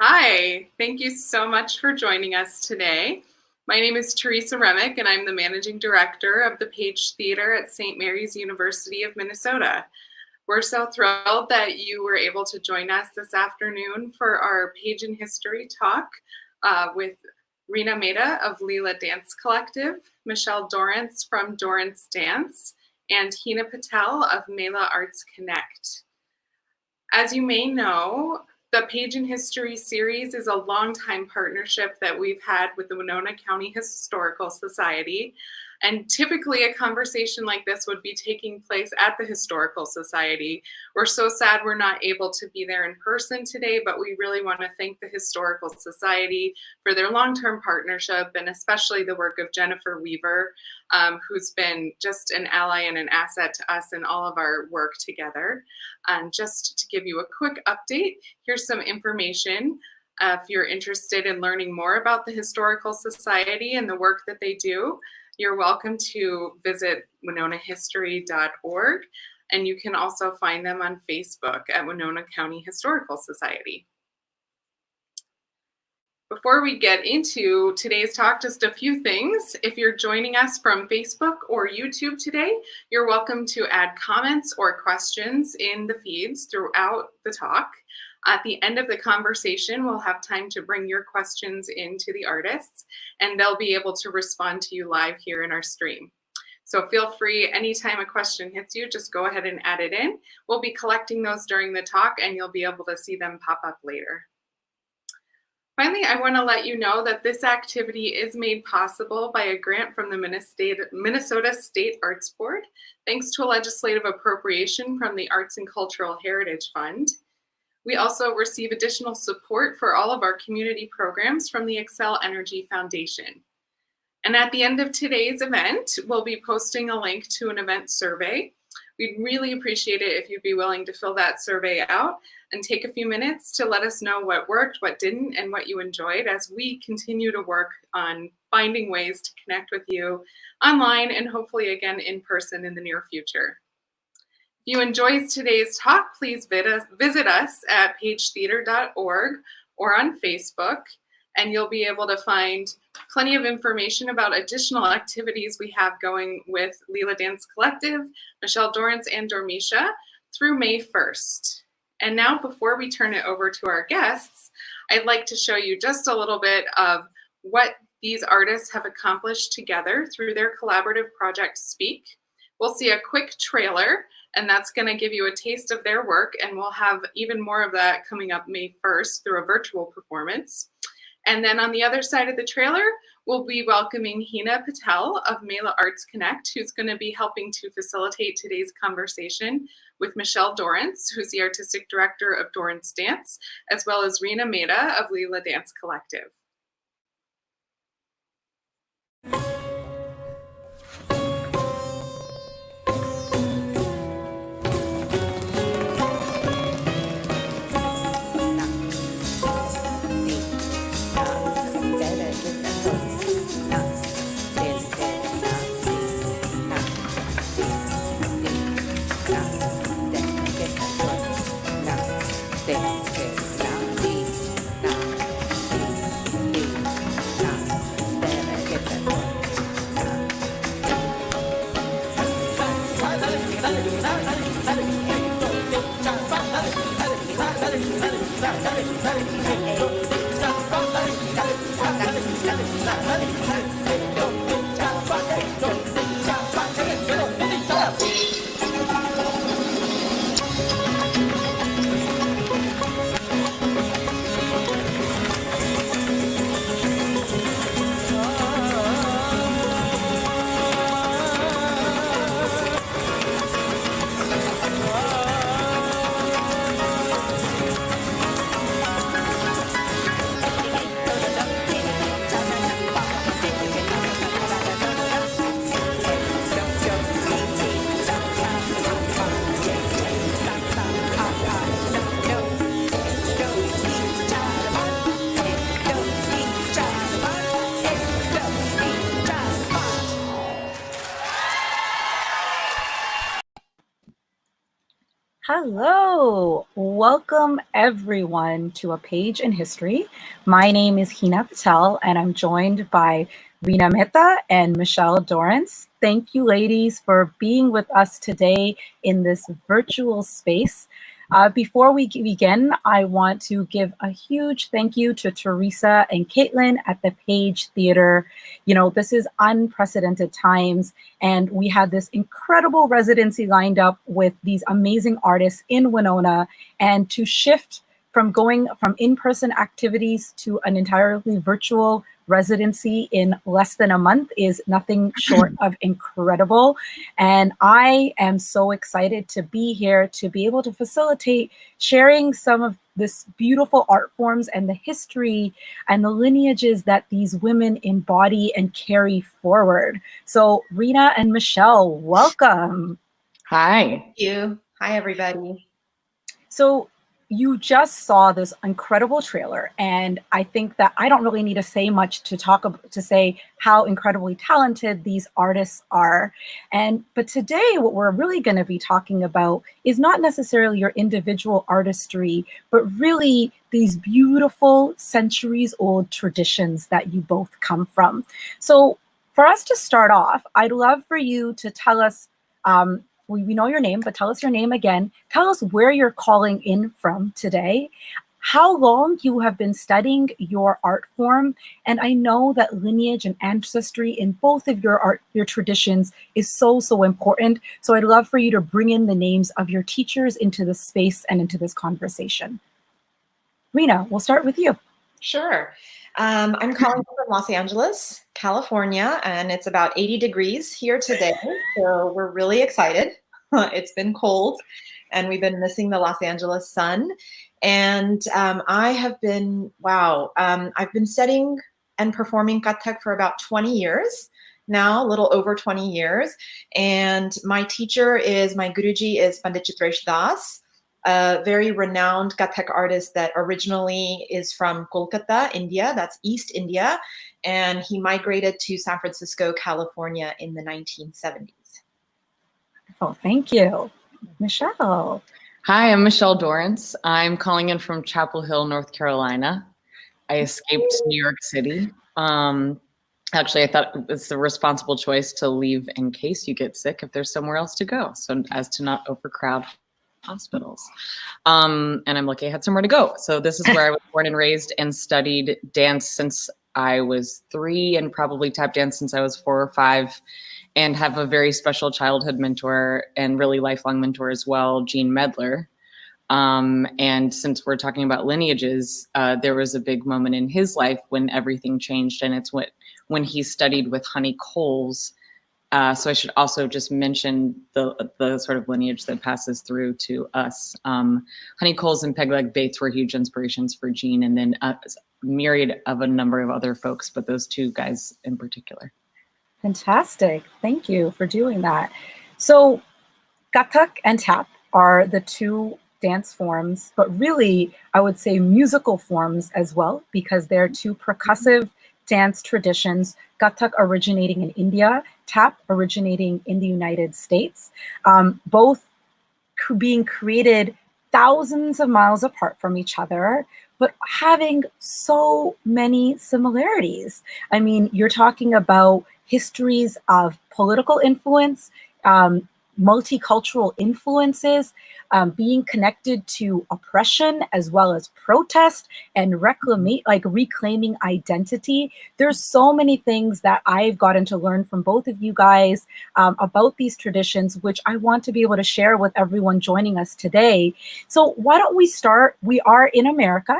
Hi, thank you so much for joining us today. My name is Teresa Remick, and I'm the Managing Director of the Page Theater at St. Mary's University of Minnesota. We're so thrilled that you were able to join us this afternoon for our Page in History talk with Rina Mehta of Leela Dance Collective, Michelle Dorrance from Dorrance Dance, and Hena Patel of MELA Arts Connect. As you may know, the Page in History series is a longtime partnership that we've had with the Winona County Historical Society. And typically a conversation like this would be taking place at the Historical Society. We're so sad we're not able to be there in person today, but we really want to thank the Historical Society for their long-term partnership, and especially the work of Jennifer Weaver, who's been just an ally and an asset to us in all of our work together. And just to give you a quick update, here's some information. If you're interested in learning more about the Historical Society and the work that they do, you're welcome to visit winonahistory.org, and you can also find them on Facebook at Winona County Historical Society. Before we get into today's talk, just a few things. If you're joining us from Facebook or YouTube today, you're welcome to add comments or questions in the feeds throughout the talk. At the end of the conversation, we'll have time to bring your questions into the artists, and they'll be able to respond to you live here in our stream. So feel free, anytime a question hits you, just go ahead and add it in. We'll be collecting those during the talk, and you'll be able to see them pop up later. Finally, I want to let you know that this activity is made possible by a grant from the Minnesota State Arts Board, thanks to a legislative appropriation from the Arts and Cultural Heritage Fund. We also receive additional support for all of our community programs from the Excel Energy Foundation. And at the end of today's event, we'll be posting a link to an event survey. We'd really appreciate it if you'd be willing to fill that survey out and take a few minutes to let us know what worked, what didn't, and what you enjoyed as we continue to work on finding ways to connect with you online and hopefully again in person in the near future. If you enjoyed today's talk, please visit us at pagetheater.org or on Facebook, and you'll be able to find plenty of information about additional activities we have going with Leela Dance Collective, Michelle Dorrance, and Dormisha through May 1st. And now, before we turn it over to our guests, I'd like to show you just a little bit of what these artists have accomplished together through their collaborative project Speak. We'll see a quick trailer, and that's going to give you a taste of their work, and we'll have even more of that coming up May 1st through a virtual performance. And then on the other side of the trailer, we'll be welcoming Hena Patel of MELA Arts Connect, who's going to be helping to facilitate today's conversation with Michelle Dorrance, who's the Artistic Director of Dorrance Dance, as well as Rina Mehta of Leela Dance Collective. Hello, welcome everyone to A Page in History. My name is Hena Patel and I'm joined by Rina Mehta and Dorrance. Thank you ladies for being with us today in this virtual space. Before we begin, I want to give a huge thank you to Teresa and Caitlin at the Page Theater. You know, this is unprecedented times, and we had this incredible residency lined up with these amazing artists in Winona, and to shift from going from in-person activities to an entirely virtual residency in less than a month is nothing short of incredible. And I am so excited to be here to be able to facilitate sharing some of this beautiful art forms and the history and the lineages that these women embody and carry forward. So Rina and Michelle, welcome. Hi. Thank you. Hi, everybody. So you just saw this incredible trailer, and I think that I don't really need to say much to say how incredibly talented these artists are. But today, what we're really going to be talking about is not necessarily your individual artistry, but really these beautiful centuries-old traditions that you both come from. So for us to start off, I'd love for you to tell us, we know your name, but tell us your name again. Tell us where you're calling in from today, how long you have been studying your art form. And I know that lineage and ancestry in both of your traditions is so, so important. So I'd love for you to bring in the names of your teachers into this space and into this conversation. Rina, we'll start with you. Sure. I'm calling from Los Angeles, California, and it's about 80 degrees here today. So we're really excited. It's been cold and we've been missing the Los Angeles sun. And I have been, I've been studying and performing Kathak for about 20 years now, a little over 20 years. And my Guruji is Pandit Chitresh Das, a very renowned Kathak artist that originally is from Kolkata, India. That's East India. And he migrated to San Francisco, California in the 1970s. Oh, thank you. Michelle. Hi, I'm Michelle Dorrance. I'm calling in from Chapel Hill, North Carolina. I escaped New York City. Actually, I thought it's the responsible choice to leave in case you get sick if there's somewhere else to go, so as to not overcrowd hospitals. And I'm lucky I had somewhere to go. So this is where I was born and raised and studied dance since I was 3 and probably tap dance since I was 4 or 5, and have a very special childhood mentor and really lifelong mentor as well, Gene Medler. And since we're talking about lineages, there was a big moment in his life when everything changed, and it's when he studied with Honey Coles. So I should also just mention the sort of lineage that passes through to us. Honey Coles and Pegleg Bates were huge inspirations for Gene, and then a myriad of a number of other folks, but those 2 guys in particular. Fantastic. Thank you for doing that. So Kathak and tap are the 2 dance forms, but really I would say musical forms as well, because they're 2 percussive dance traditions, Kathak originating in India, tap originating in the United States, both being created thousands of miles apart from each other, but having so many similarities. I mean, you're talking about histories of political influence, multicultural influences, being connected to oppression as well as protest and reclaiming identity. There's so many things that I've gotten to learn from both of you guys about these traditions, which I want to be able to share with everyone joining us today. So why don't we start? We are in America.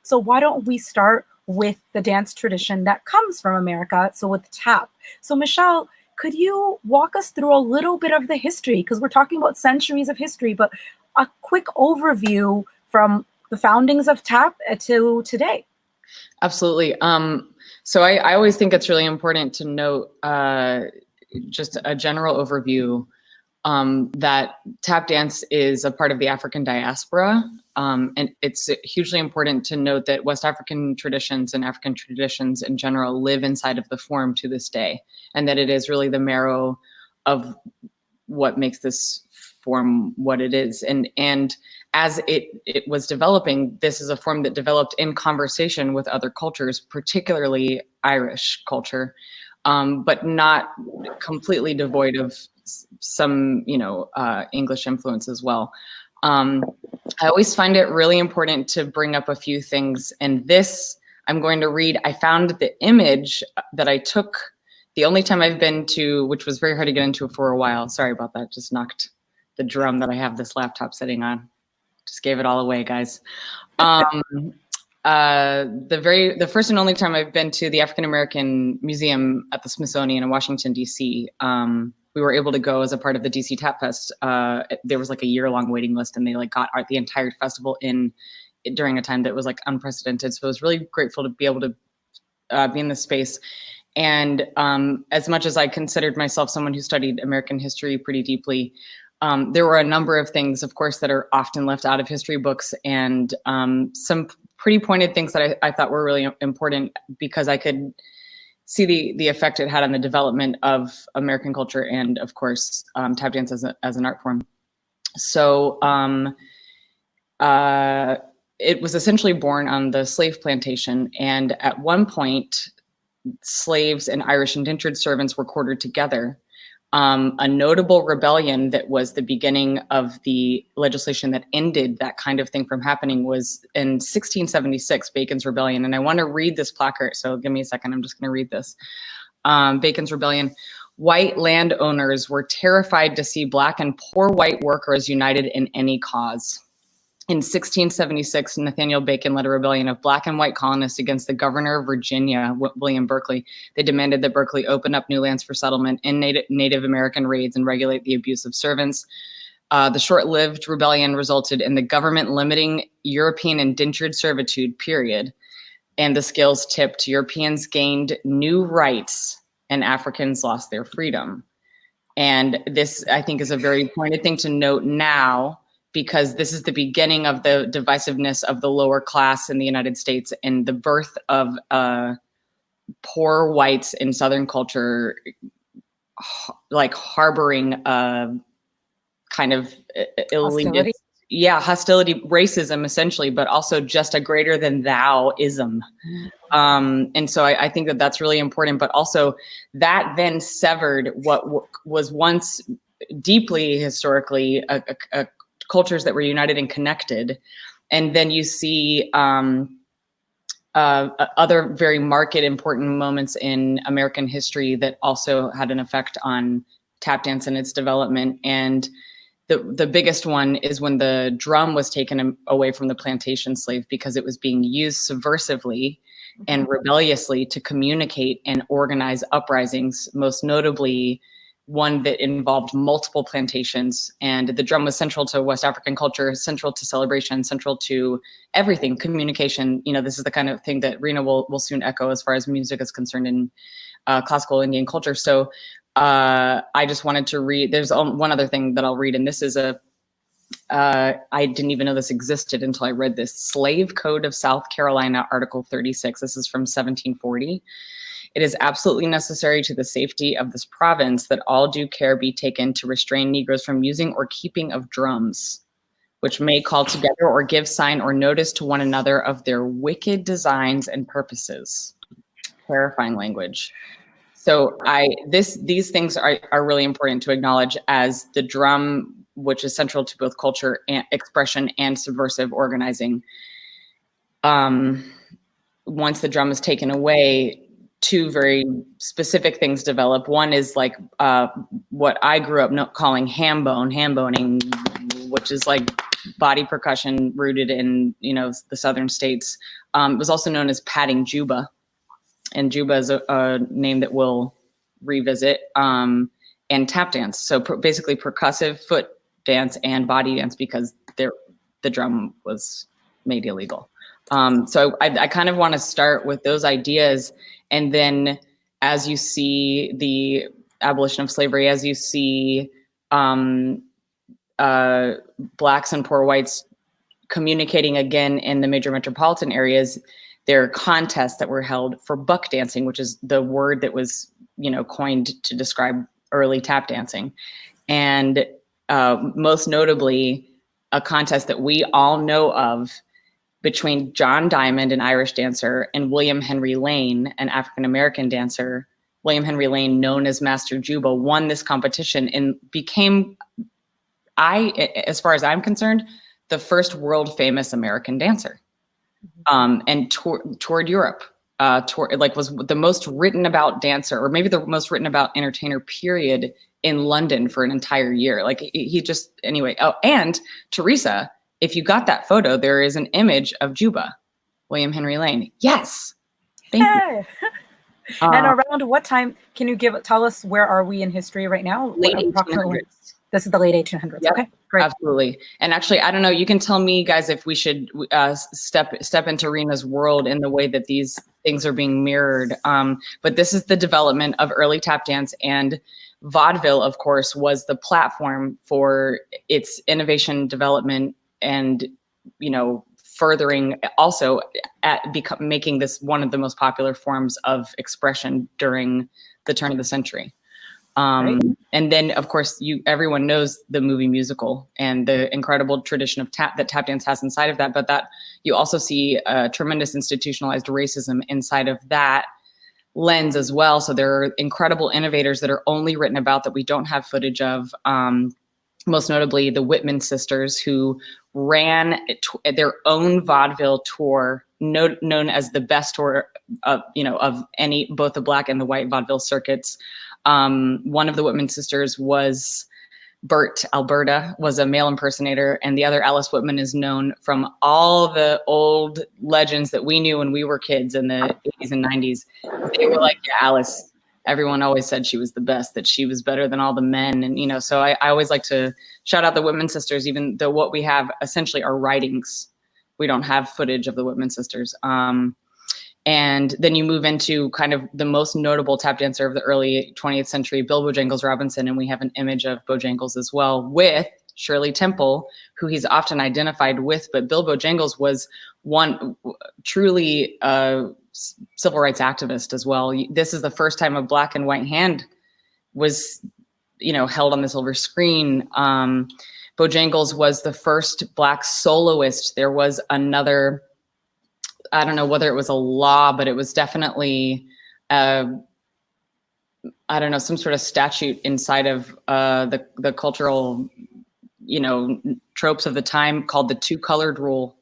So why don't we start with the dance tradition that comes from America, so with tap. So Michelle, could you walk us through a little bit of the history? Because we're talking about centuries of history, but a quick overview from the foundings of tap to today. Absolutely. So I always think it's really important to note just a general overview that tap dance is a part of the African diaspora. And it's hugely important to note that West African traditions and African traditions in general live inside of the form to this day, and that it is really the marrow of what makes this form what it is. And as it was developing, this is a form that developed in conversation with other cultures, particularly Irish culture, but not completely devoid of some, English influence as well. I always find it really important to bring up a few things. And this, I'm going to read, I found the image that I took the only time I've been to, which was very hard to get into for a while. Sorry about that, just knocked the drum that I have this laptop sitting on. Just gave it all away, guys. The first and only time I've been to the African American Museum at the Smithsonian in Washington, D.C. We were able to go as a part of the DC Tap Fest. There was like a year-long waiting list, and they got the entire festival in during a time that was unprecedented. So I was really grateful to be able to be in this space. And as much as I considered myself someone who studied American history pretty deeply, there were a number of things, of course, that are often left out of history books, and some pretty pointed things that I thought were really important, because I could see the effect it had on the development of American culture and, of course, tap dance as an art form. So it was essentially born on the slave plantation, and at one point, slaves and Irish indentured servants were quartered together. A notable rebellion that was the beginning of the legislation that ended that kind of thing from happening was in 1676, Bacon's Rebellion. And I want to read this placard, so give me a second. I'm just going to read this. Bacon's Rebellion. White landowners were terrified to see Black and poor white workers united in any cause. In 1676, Nathaniel Bacon led a rebellion of Black and white colonists against the governor of Virginia, William Berkeley. They demanded that Berkeley open up new lands for settlement, end Native American raids, and regulate the abuse of servants. The short-lived rebellion resulted in the government limiting European indentured servitude, period. And the scales tipped. Europeans gained new rights, and Africans lost their freedom. And this, I think, is a very pointed thing to note now, because this is the beginning of the divisiveness of the lower class in the United States and the birth of poor whites in Southern culture, harboring a kind of elitist, hostility, racism essentially, but also just a greater than thou-ism. And so I think that that's really important, but also that then severed what was once deeply historically a cultures that were united and connected. And then you see other very marked important moments in American history that also had an effect on tap dance and its development. And the biggest one is when the drum was taken away from the plantation slave, because it was being used subversively and rebelliously to communicate and organize uprisings, most notably one that involved multiple plantations. And the drum was central to West African culture, central to celebration, central to everything, communication. This is the kind of thing that Rina will soon echo as far as music is concerned in classical Indian culture. So I just wanted to read, there's one other thing that I'll read, and this is I didn't even know this existed until I read this. Slave Code of South Carolina, Article 36. This is from 1740. It is absolutely necessary to the safety of this province that all due care be taken to restrain Negroes from using or keeping of drums, which may call together or give sign or notice to one another of their wicked designs and purposes. Clarifying language. So these things are really important to acknowledge, as the drum, which is central to both culture and expression and subversive organizing. Once the drum is taken away, two very specific things develop. One is what I grew up calling ham-boning, which is body percussion rooted in the southern states. It was also known as patting juba, and juba is a name that we'll revisit. And tap dance, so basically percussive foot dance and body dance, because the drum was made illegal. So I kind of want to start with those ideas. And then as you see the abolition of slavery, as you see Blacks and poor whites communicating again in the major metropolitan areas, there are contests that were held for buck dancing, which is the word that was, coined to describe early tap dancing. and most notably, a contest that we all know of between John Diamond, an Irish dancer, and William Henry Lane, an African-American dancer. William Henry Lane, known as Master Juba, won this competition and became, as far as I'm concerned, the first world famous American dancer, and toured Europe. Was the most written about dancer, or maybe the most written about entertainer, period, in London for an entire year. Like he just, anyway. Oh, and Teresa, if you got that photo, there is an image of Juba, William Henry Lane. Yes. Thank you. And around what time, can you tell us where are we in history right now? Late 1800s. This is the late 1800s. Yep, okay, great. Absolutely. And actually, I don't know, you can tell me, guys, if we should step into Rina's world in the way that these things are being mirrored. But this is the development of early tap dance, and vaudeville, of course, was the platform for its innovation, development, and, furthering also at making this one of the most popular forms of expression during the turn of the century. Right. And then, of course, everyone knows the movie musical and the incredible tradition of tap dance has inside of that. But that you also see tremendous institutionalized racism inside of that lens as well. So there are incredible innovators that are only written about that we don't have footage of. Most notably, the Whitman sisters, who ran their own vaudeville tour, known as the best tour of both the black and the white vaudeville circuits. One of the Whitman sisters was Bert Alberta, was a male impersonator, and the other, Alice Whitman, is known from all the old legends that we knew when we were kids in the 80s and 90s. They were like, yeah, Alice. Everyone always said she was the best, that she was better than all the men. And, so I always like to shout out the Whitman sisters, even though what we have essentially are writings. We don't have footage of the Whitman sisters. And then you move into kind of the most notable tap dancer of the early 20th century, Bill Bojangles Robinson. And we have an image of Bojangles as well, with Shirley Temple, who he's often identified with. But Bill Bojangles was one truly civil rights activist as well. This is the first time a black and white hand was, held on the silver screen. Bojangles was the first black soloist. There was another, I don't know whether it was a law, but it was definitely, some sort of statute inside of the cultural, tropes of the time, called the two-colored rule.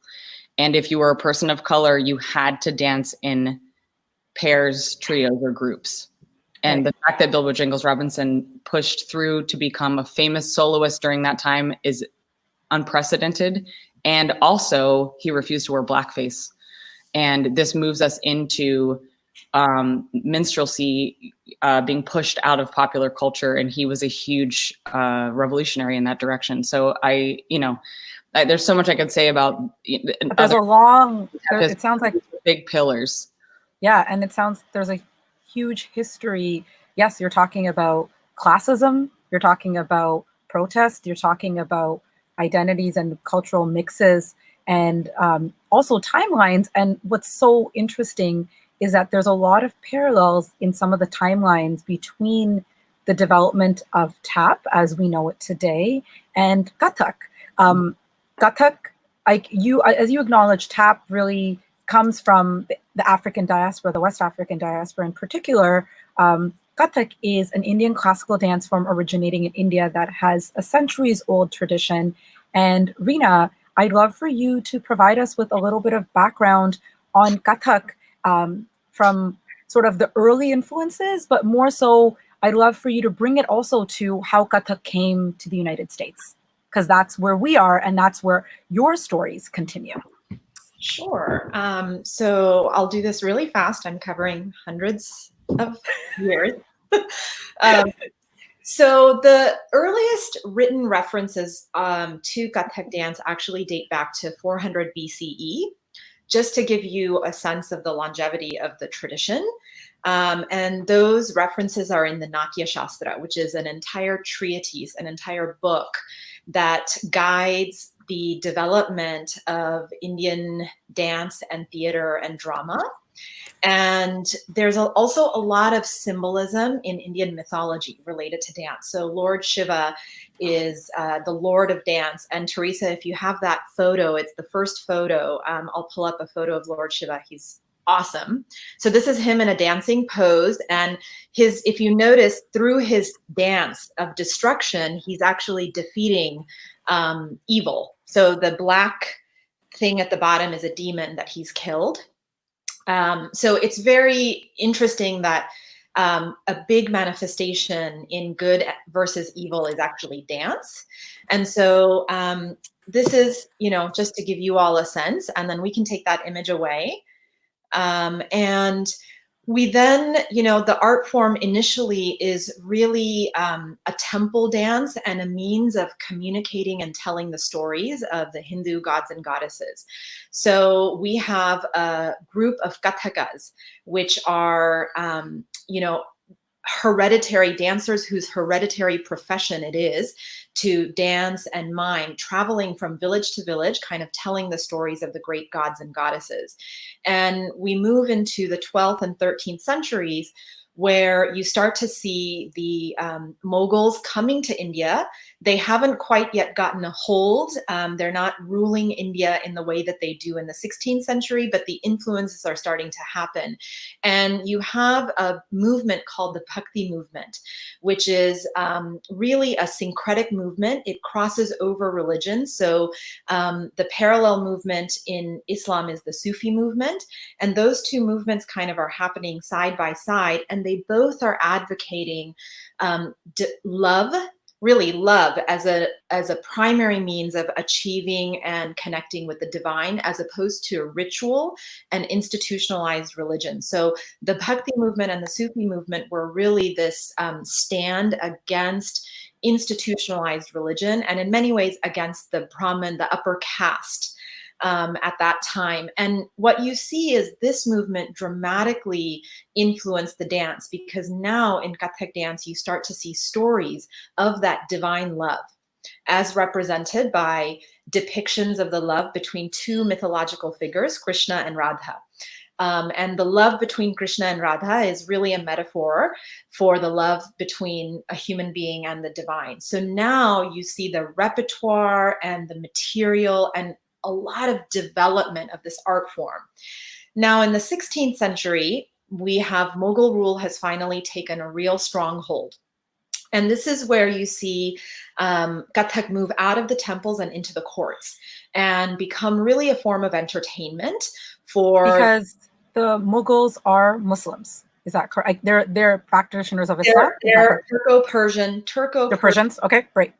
And if you were a person of color, you had to dance in pairs, trios, or groups. And the fact that Bill Bojangles Robinson pushed through to become a famous soloist during that time is unprecedented. And also, he refused to wear blackface. And this moves us into minstrelsy being pushed out of popular culture. And he was a huge revolutionary in that direction. So there's so much I could say about. It sounds like big pillars. Yeah, and there's a huge history. Yes, you're talking about classism. You're talking about protest. You're talking about identities and cultural mixes, and also timelines. And what's so interesting is that there's a lot of parallels in some of the timelines between the development of tap as we know it today and Kathak. Kathak, as you acknowledge, tap really comes from the African diaspora, the West African diaspora in particular. Kathak is an Indian classical dance form originating in India that has a centuries-old tradition. And Rina, I'd love for you to provide us with a little bit of background on Kathak from sort of the early influences, but more so, I'd love for you to bring it also to how Kathak came to the United States, because that's where we are and that's where your stories continue. Sure. So I'll do this really fast. I'm covering hundreds of years. So the earliest written references to Kathak dance actually date back to 400 BCE, just to give you a sense of the longevity of the tradition. And those references are in the Natya Shastra, which is an entire treatise, an entire book that guides the development of Indian dance and theater and drama. And there's also a lot of symbolism in Indian mythology related to dance. So Lord Shiva is the Lord of dance. And Teresa, if you have that photo, it's the first photo. I'll pull up a photo of Lord Shiva. He's awesome. So this is him in a dancing pose. And if you notice, through his dance of destruction, he's actually defeating evil. So the black thing at the bottom is a demon that he's killed. So it's very interesting that a big manifestation in good versus evil is actually dance. And so this is, just to give you all a sense, and then we can take that image away. And we then, the art form initially is really a temple dance and a means of communicating and telling the stories of the Hindu gods and goddesses. So we have a group of Kathakas, which are, hereditary dancers whose hereditary profession it is to dance and mime, traveling from village to village, kind of telling the stories of the great gods and goddesses. And we move into the 12th and 13th centuries, where you start to see the Mughals coming to India. They haven't quite yet gotten a hold. They're not ruling India in the way that they do in the 16th century, but the influences are starting to happen. And you have a movement called the Bhakti movement, which is really a syncretic movement. It crosses over religions. So the parallel movement in Islam is the Sufi movement. And those two movements kind of are happening side by side. And they both are advocating love as a primary means of achieving and connecting with the divine, as opposed to ritual and institutionalized religion. So the Bhakti movement and the Sufi movement were really this stand against institutionalized religion, and in many ways against the Brahmin, the upper caste, at that time. And what you see is this movement dramatically influenced the dance, because now in Kathak dance, you start to see stories of that divine love as represented by depictions of the love between two mythological figures, Krishna and Radha. And the love between Krishna and Radha is really a metaphor for the love between a human being and the divine. So now you see the repertoire and the material and a lot of development of this art form. Now in the 16th century, we have Mughal rule has finally taken a real stronghold. And this is where you see Kathak move out of the temples and into the courts and become really a form of entertainment because the Mughals are Muslims. Is that correct? They're practitioners of Islam? They're Turco-Persian. They're Persians? Okay, great.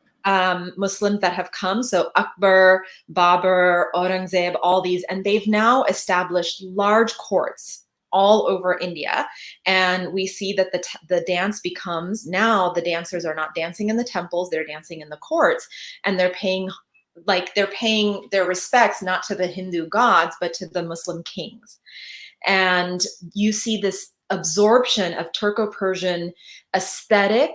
Muslims that have come. So Akbar, Babur, Aurangzeb, all these, and they've now established large courts all over India. And we see that the dance becomes, now the dancers are not dancing in the temples, they're dancing in the courts, and they're paying their respects not to the Hindu gods, but to the Muslim kings. And you see this absorption of Turco-Persian aesthetic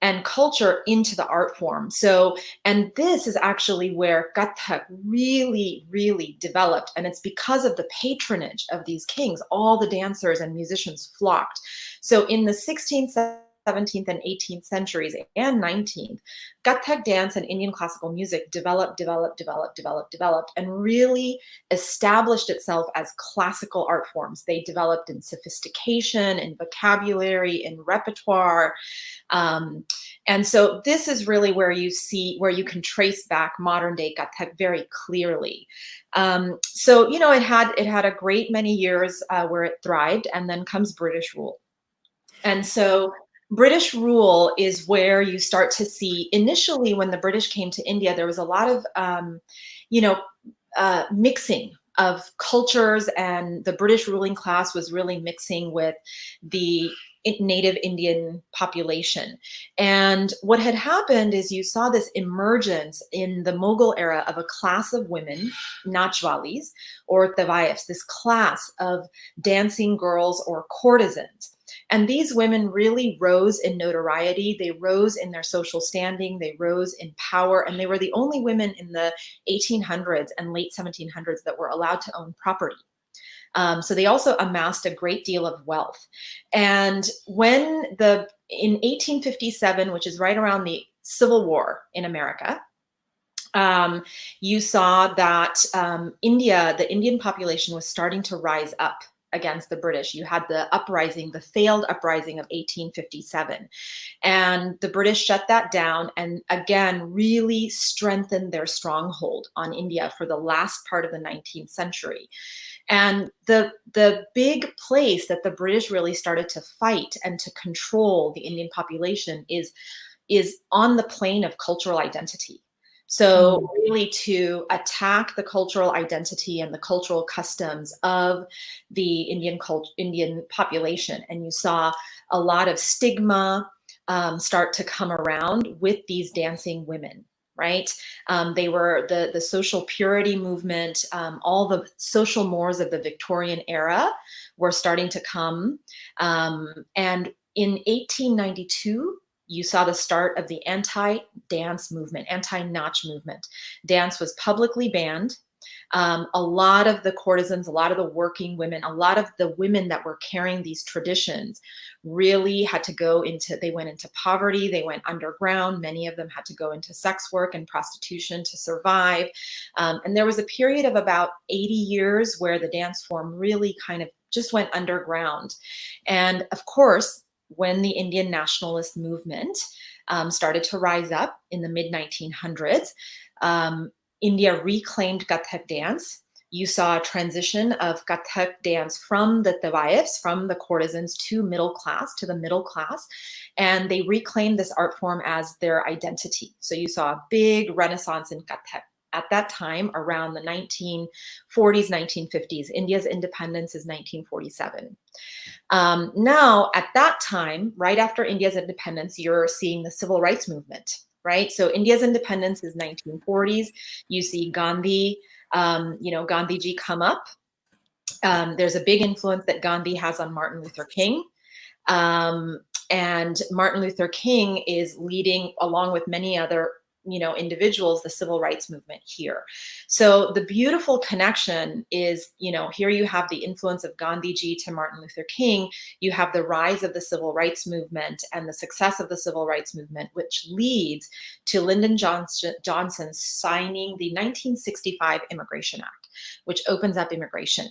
and culture into the art form. So, and this is actually where Kathak really, really developed. And it's because of the patronage of these kings, all the dancers and musicians flocked. So in the 16th, 17th and 18th centuries and 19th, Kathak dance and Indian classical music developed, and really established itself as classical art forms. They developed in sophistication, in vocabulary, in repertoire. And so this is really where you can trace back modern day Kathak very clearly. So, it had a great many years where it thrived, and then comes British rule. And so British rule is where you start to see, initially when the British came to India, there was a lot of, mixing of cultures, and the British ruling class was really mixing with the native Indian population. And what had happened is you saw this emergence in the Mughal era of a class of women, Nachwalis or Tawayefs, this class of dancing girls or courtesans. And these women really rose in notoriety. They rose in their social standing. They rose in power. And they were the only women in the 1800s and late 1700s that were allowed to own property. So they also amassed a great deal of wealth. And in 1857, which is right around the Civil War in America, you saw that the Indian population was starting to rise up against the British. You had the failed uprising of 1857. And the British shut that down and again really strengthened their stronghold on India for the last part of the 19th century. And the big place that the British really started to fight and to control the Indian population is on the plane of cultural identity. So really to attack the cultural identity and the cultural customs of the Indian population. And you saw a lot of stigma start to come around with these dancing women, right? They were the social purity movement, all the social mores of the Victorian era were starting to come. And in 1892, you saw the start of the anti-dance movement, anti-nautch movement. Dance was publicly banned. A lot of the courtesans, a lot of the working women, a lot of the women that were carrying these traditions really had to they went into poverty, they went underground. Many of them had to go into sex work and prostitution to survive. And there was a period of about 80 years where the dance form really kind of just went underground. And of course, when the Indian nationalist movement started to rise up in the mid-1900s, India reclaimed Kathak dance. You saw a transition of Kathak dance from the Tavaifs, from the courtesans to the middle class, and they reclaimed this art form as their identity. So you saw a big renaissance in Kathak. At that time, around the 1940s, 1950s, India's independence is 1947. Now, at that time, right after India's independence, you're seeing the civil rights movement, right? So India's independence is 1940s. You see Gandhi, Gandhiji come up. There's a big influence that Gandhi has on Martin Luther King. And Martin Luther King is leading, along with many other individuals, the civil rights movement here. So the beautiful connection is, here you have the influence of Gandhiji to Martin Luther King. You have the rise of the civil rights movement and the success of the civil rights movement, which leads to Lyndon Johnson signing the 1965 Immigration Act, which opens up immigration,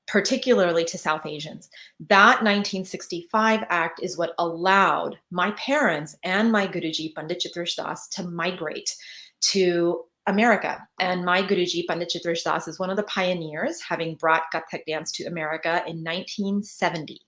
particularly to South Asians. That 1965 Act is what allowed my parents and my Guruji, Pandit Chitresh Das, to migrate to America. And my Guruji, Pandit Chitresh Das, is one of the pioneers, having brought Kathak dance to America in 1970.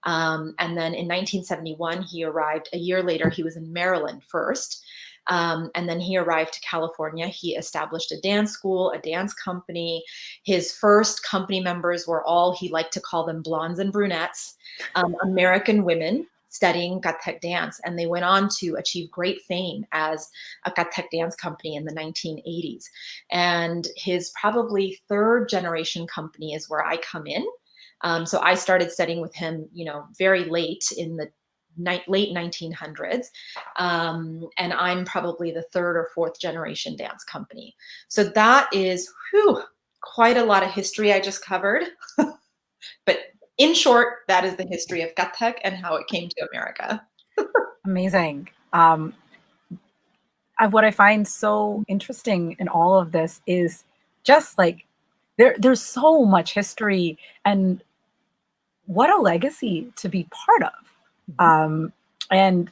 And then in 1971, he arrived. A year later, he was in Maryland first. And then he arrived to California. He established a dance school, a dance company. His first company members were all, he liked to call them blondes and brunettes, American women studying Kathak dance. And they went on to achieve great fame as a Kathak dance company in the 1980s. And his probably third generation company is where I come in. So I started studying with him, very late in the late 1900s. And I'm probably the third or fourth generation dance company. So that is quite a lot of history I just covered. But in short, that is the history of Kathak and how it came to America. Amazing. What I find so interesting in all of this is just like there's so much history, and what a legacy to be part of. And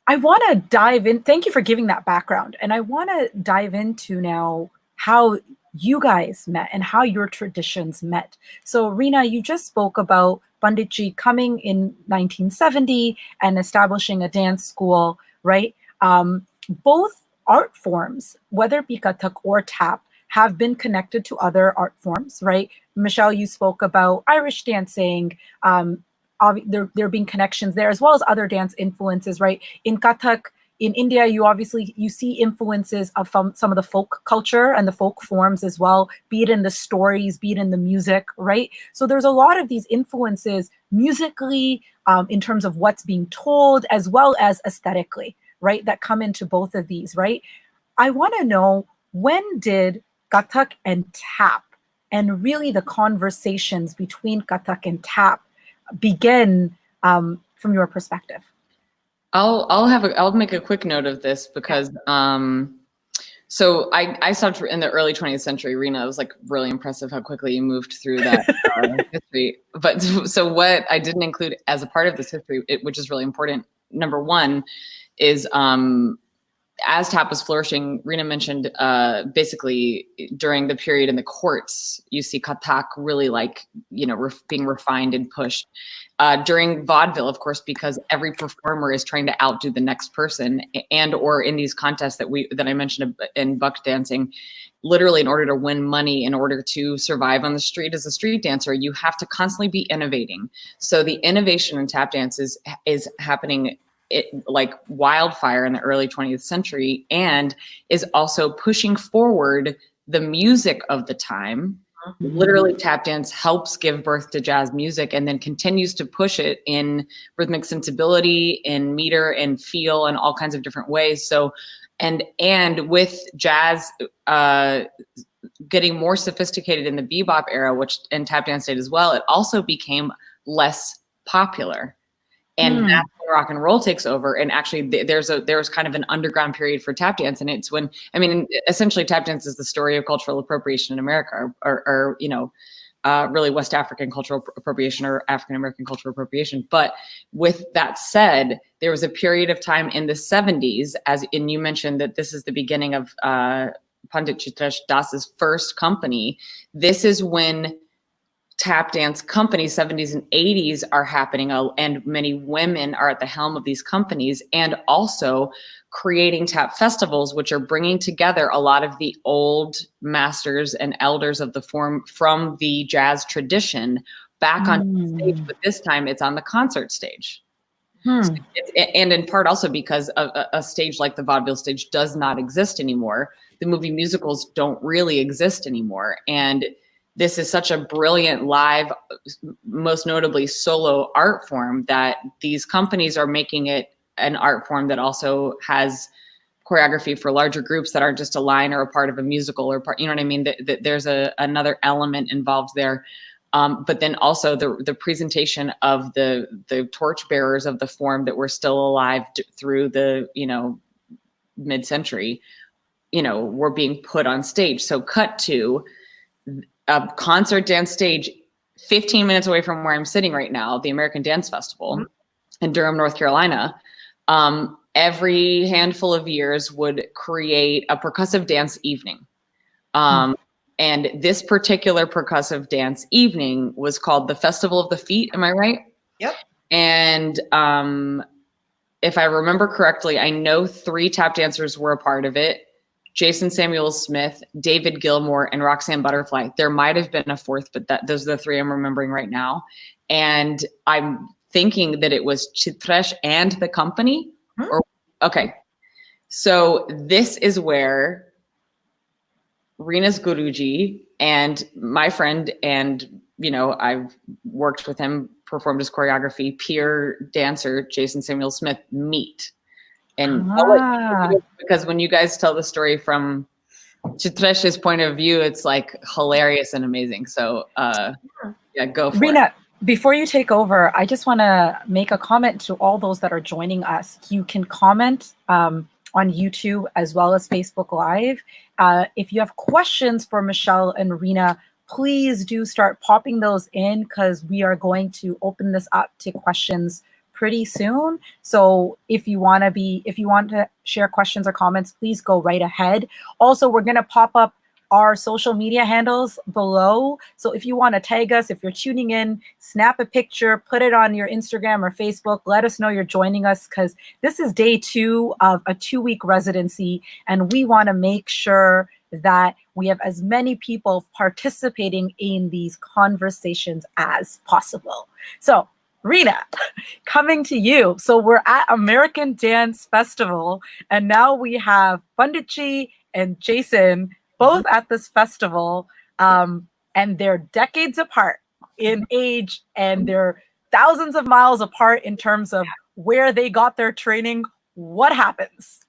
I want to dive in. Thank you for giving that background. And I want to dive into now how you guys met and how your traditions met. So Rina, you just spoke about Panditji coming in 1970 and establishing a dance school, right? Both art forms, whether it be Kathak or tap, have been connected to other art forms, right? Michelle, you spoke about Irish dancing, there being connections there, as well as other dance influences, right? In Kathak, in India, you see influences of some of the folk culture and the folk forms as well, be it in the stories, be it in the music, right? So there's a lot of these influences musically, in terms of what's being told, as well as aesthetically, right? That come into both of these, right? I want to know, when did Kathak and tap, and really the conversations between Kathak and tap, begin from your perspective? I'll make a quick note of this because so I stopped in the early 20th century. Rina, it was like really impressive how quickly you moved through that history. But so what I didn't include as a part of this history, which is really important, number one, is as tap was flourishing, Rina mentioned basically during the period in the courts, you see Kathak really like, being refined and pushed. During vaudeville, of course, because every performer is trying to outdo the next person, and or in these contests that I mentioned in buck dancing, literally in order to win money, in order to survive on the street as a street dancer, you have to constantly be innovating. So the innovation in tap dance is happening like wildfire in the early 20th century, and is also pushing forward the music of the time. Literally, tap dance helps give birth to jazz music, and then continues to push it in rhythmic sensibility, in meter and feel, and all kinds of different ways. So, and with jazz getting more sophisticated in the bebop era, and tap dance did as well, it also became less popular. And that's when rock and roll takes over. And actually there's kind of an underground period for tap dance. And it's when, essentially tap dance is the story of cultural appropriation in America, or really West African cultural appropriation or African-American cultural appropriation. But with that said, there was a period of time in the 70s, and you mentioned that this is the beginning of Pandit Chitresh Das's first company. This is when tap dance companies, 70s and 80s, are happening, and many women are at the helm of these companies, and also creating tap festivals, which are bringing together a lot of the old masters and elders of the form from the jazz tradition back on stage, but this time it's on the concert stage. And in part also because a stage like the vaudeville stage does not exist anymore. The movie musicals don't really exist anymore. And this is such a brilliant live, most notably solo art form, that these companies are making it an art form that also has choreography for larger groups that aren't just a line or a part of a musical or part, you know what I mean? That there's another element involved there. But then also the presentation of the torchbearers of the form that were still alive through the, mid-century, were being put on stage. So cut to a concert dance stage 15 minutes away from where I'm sitting right now, the American Dance Festival in Durham, North Carolina. Every handful of years would create a percussive dance evening. And this particular percussive dance evening was called the Festival of the Feet. Am I right? Yep. And if I remember correctly, I know 3 tap dancers were a part of it. Jason Samuel Smith, David Gilmour, and Roxanne Butterfly. There might have been a 4th, but those are the 3 I'm remembering right now. And I'm thinking that it was Chitresh and the company. Okay. So this is where Rina's Guruji and my friend, and I've worked with him, performed his choreography, peer dancer Jason Samuel Smith meet. And because when you guys tell the story from Chitresh's point of view, it's like hilarious and amazing. So go for Rina, it. Before you take over, I just want to make a comment to all those that are joining us. You can comment on YouTube as well as Facebook Live. If you have questions for Michelle and Rina, please do start popping those in, because we are going to open this up to questions pretty soon. So if you want to share questions or comments, please go right ahead. Also, we're going to pop up our social media handles below. So if you want to tag us, if you're tuning in, snap a picture, put it on your Instagram or Facebook, let us know you're joining us, because this is day 2 of a 2-week residency, and we want to make sure that we have as many people participating in these conversations as possible. So Rina, coming to you. So we're at American Dance Festival, and now we have Panditji and Jason both at this festival, and they're decades apart in age, and they're thousands of miles apart in terms of where they got their training. What happens?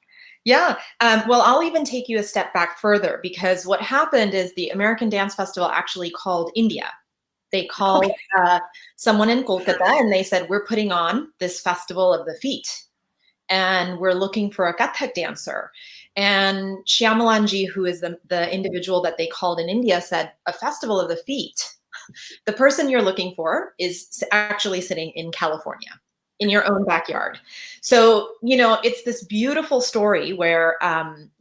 Yeah, well, I'll even take you a step back further, because what happened is the American Dance Festival actually called India. They called someone in Kolkata and they said, we're putting on this festival of the feet and we're looking for a Kathak dancer. And Shyamalanji, who is the individual that they called in India, said, a festival of the feet. The person you're looking for is actually sitting in California, in your own backyard. So, it's this beautiful story where, then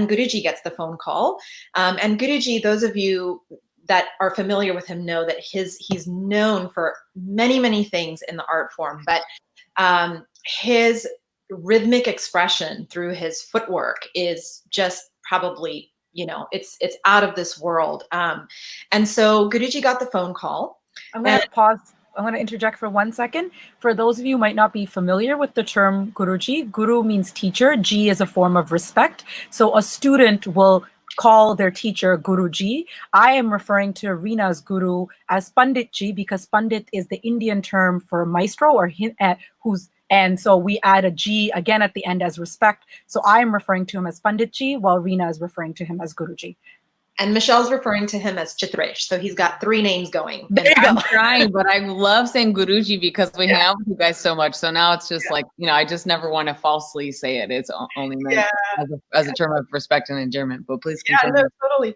Guruji gets the phone call. And Guruji, those of you that are familiar with him know that he's known for many, many things in the art form, but his rhythmic expression through his footwork is just probably, it's out of this world. And so Guruji got the phone call. I'm going to pause. I'm going to interject for 1 second. For those of you who might not be familiar with the term Guruji, Guru means teacher. Ji is a form of respect. So a student will call their teacher Guruji. I am referring to Rina's guru as Panditji because Pandit is the Indian term for maestro or and so we add a G again at the end as respect. So I am referring to him as Panditji while Rina is referring to him as Guruji. And Michelle's referring to him as Chitresh. So he's got 3 names going. I'm trying, but I love saying Guruji because we hang out with you guys so much. So now it's just like, I just never want to falsely say it. It's only meant as a term of respect and endearment, but please continue. Yeah, no, totally.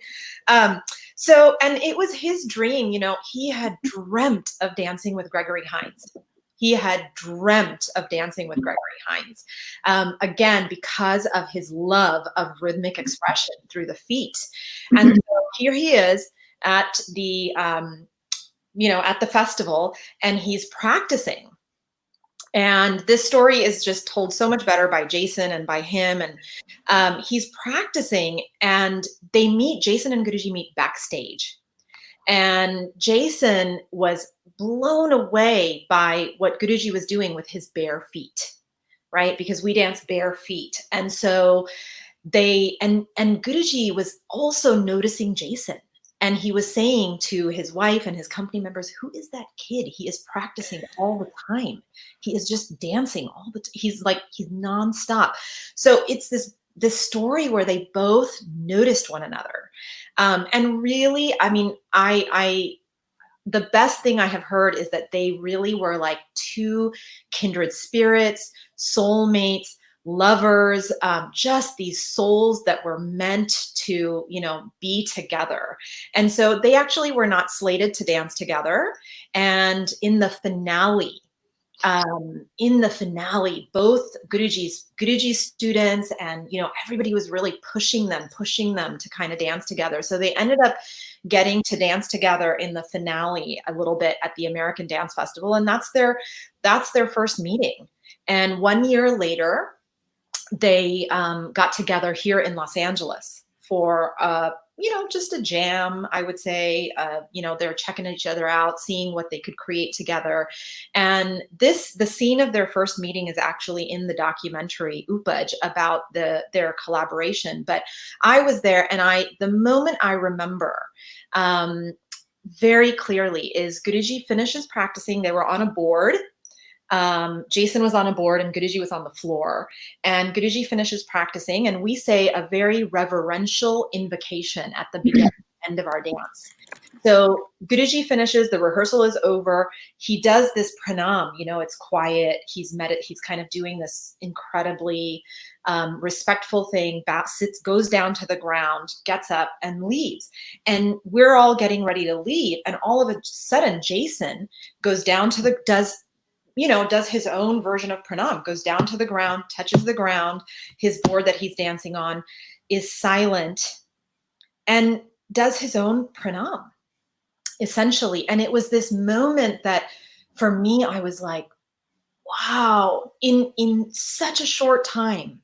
So, and it was his dream, he had dreamt of dancing with Gregory Hines. He had dreamt of dancing with Gregory Hines. Again, because of his love of rhythmic expression through the feet. And so here he is at the, at the festival, and he's practicing. And this story is just told so much better by Jason and by him. And he's practicing, and Jason and Guruji meet backstage. And Jason was blown away by what Guruji was doing with his bare feet, right? Because we dance bare feet. And so and Guruji was also noticing Jason. And he was saying to his wife and his company members, who is that kid? He is practicing all the time. He is just dancing all the time. He's nonstop. So it's this story where they both noticed one another. And really, I mean, the best thing I have heard is that they really were like 2 kindred spirits, soulmates, lovers, just these souls that were meant to, be together. And so they actually were not slated to dance together. And in the finale, both Guruji's students and, everybody was really pushing them to kind of dance together. So they ended up getting to dance together in the finale a little bit at the American Dance Festival. And that's their first meeting. And 1 year later, they got together here in Los Angeles for just a jam, I would say. They're checking each other out, seeing what they could create together. And the scene of their first meeting is actually in the documentary Upaj about their collaboration. But I was there, and the moment I remember very clearly is Guruji finishes practicing. They were on a board. Jason was on a board and Guruji was on the floor, and Guruji finishes practicing, and we say a very reverential invocation at the beginning and end of our dance. So Guruji finishes, the rehearsal is over. He does this pranam, it's quiet. He's kind of doing this incredibly respectful thing, goes down to the ground, gets up and leaves. And we're all getting ready to leave. And all of a sudden, Jason goes down to does his own version of pranam, goes down to the ground, touches the ground. His board that he's dancing on is silent and does his own pranam, essentially. And it was this moment that for me, I was like, wow, in such a short time,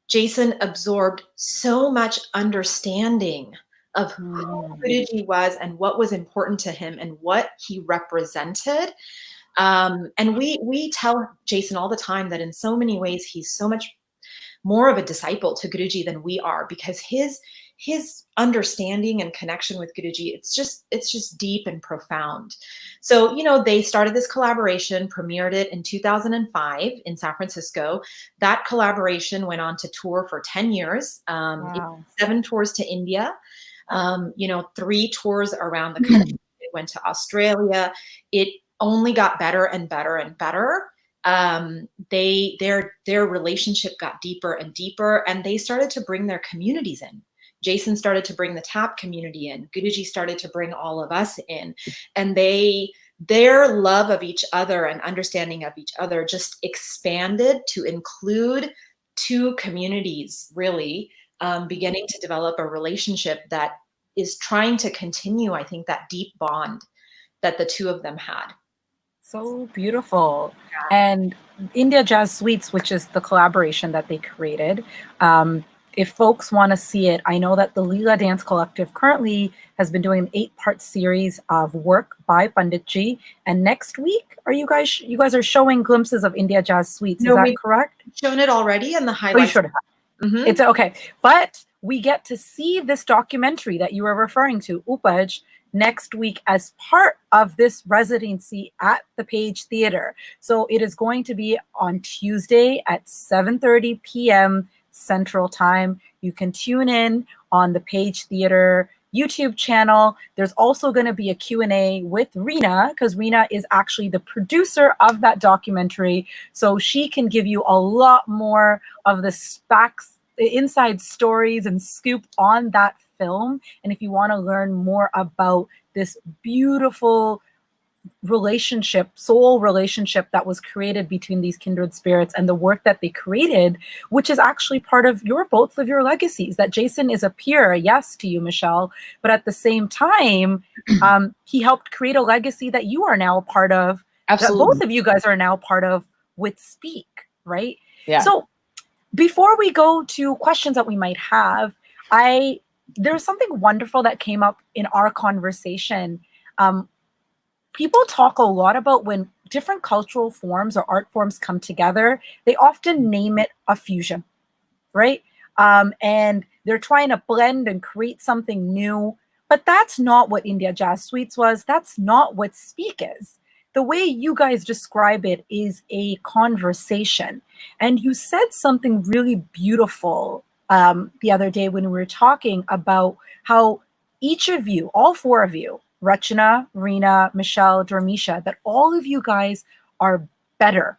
Jason absorbed so much understanding of who Guruji was and what was important to him and what he represented, And we tell Jason all the time that in so many ways, he's so much more of a disciple to Guruji than we are, because his understanding and connection with Guruji, it's just deep and profound. So, they started this collaboration, premiered it in 2005 in San Francisco. That collaboration went on to tour for 10 years, Wow. 7 tours to India, 3 tours around the country. It went to Australia. It only got better and better and better. Their relationship got deeper and deeper, and they started to bring their communities in. Jason started to bring the TAP community in. Guruji started to bring all of us in, and their love of each other and understanding of each other just expanded to include 2 communities, really, beginning to develop a relationship that is trying to continue, I think, that deep bond that the 2 of them had. So beautiful. And India Jazz Suites, which is the collaboration that they created, if folks want to see it, I know that the Leela Dance Collective currently has been doing an 8-part series of work by Panditji. And next week, you guys are showing glimpses of India Jazz Suites. Is that correct? Shown it already, and the highlights. Oh, you should have. Mm-hmm. It's okay. But we get to see this documentary that you were referring to, Upaj, next week as part of this residency at the Page Theater. So it is going to be on Tuesday at 7:30 p.m. Central Time. You can tune in on the Page Theater YouTube channel. There's also going to be a Q&A with Rina, because Rina is actually the producer of that documentary. So she can give you a lot more of the facts, the inside stories and scoop on that film. And if you want to learn more about this beautiful relationship, soul relationship that was created between these kindred spirits and the work that they created, which is actually part of both of your legacies, that Jason is a peer, yes, to you, Michelle, but at the same time, he helped create a legacy that you are now a part of. Absolutely. That both of you guys are now part of with Speak, right? Yeah. So before we go to questions that we might have, there's something wonderful that came up in our conversation. People talk a lot about when different cultural forms or art forms come together, they often name it a fusion, right? And they're trying to blend and create something new, but that's not what India Jazz Suites was. That's not what Speak is. The way you guys describe it is a conversation. And you said something really beautiful the other day when we were talking about how each of you, all 4 of you, Rachna, Rina, Michelle, Dharmisha, that all of you guys are better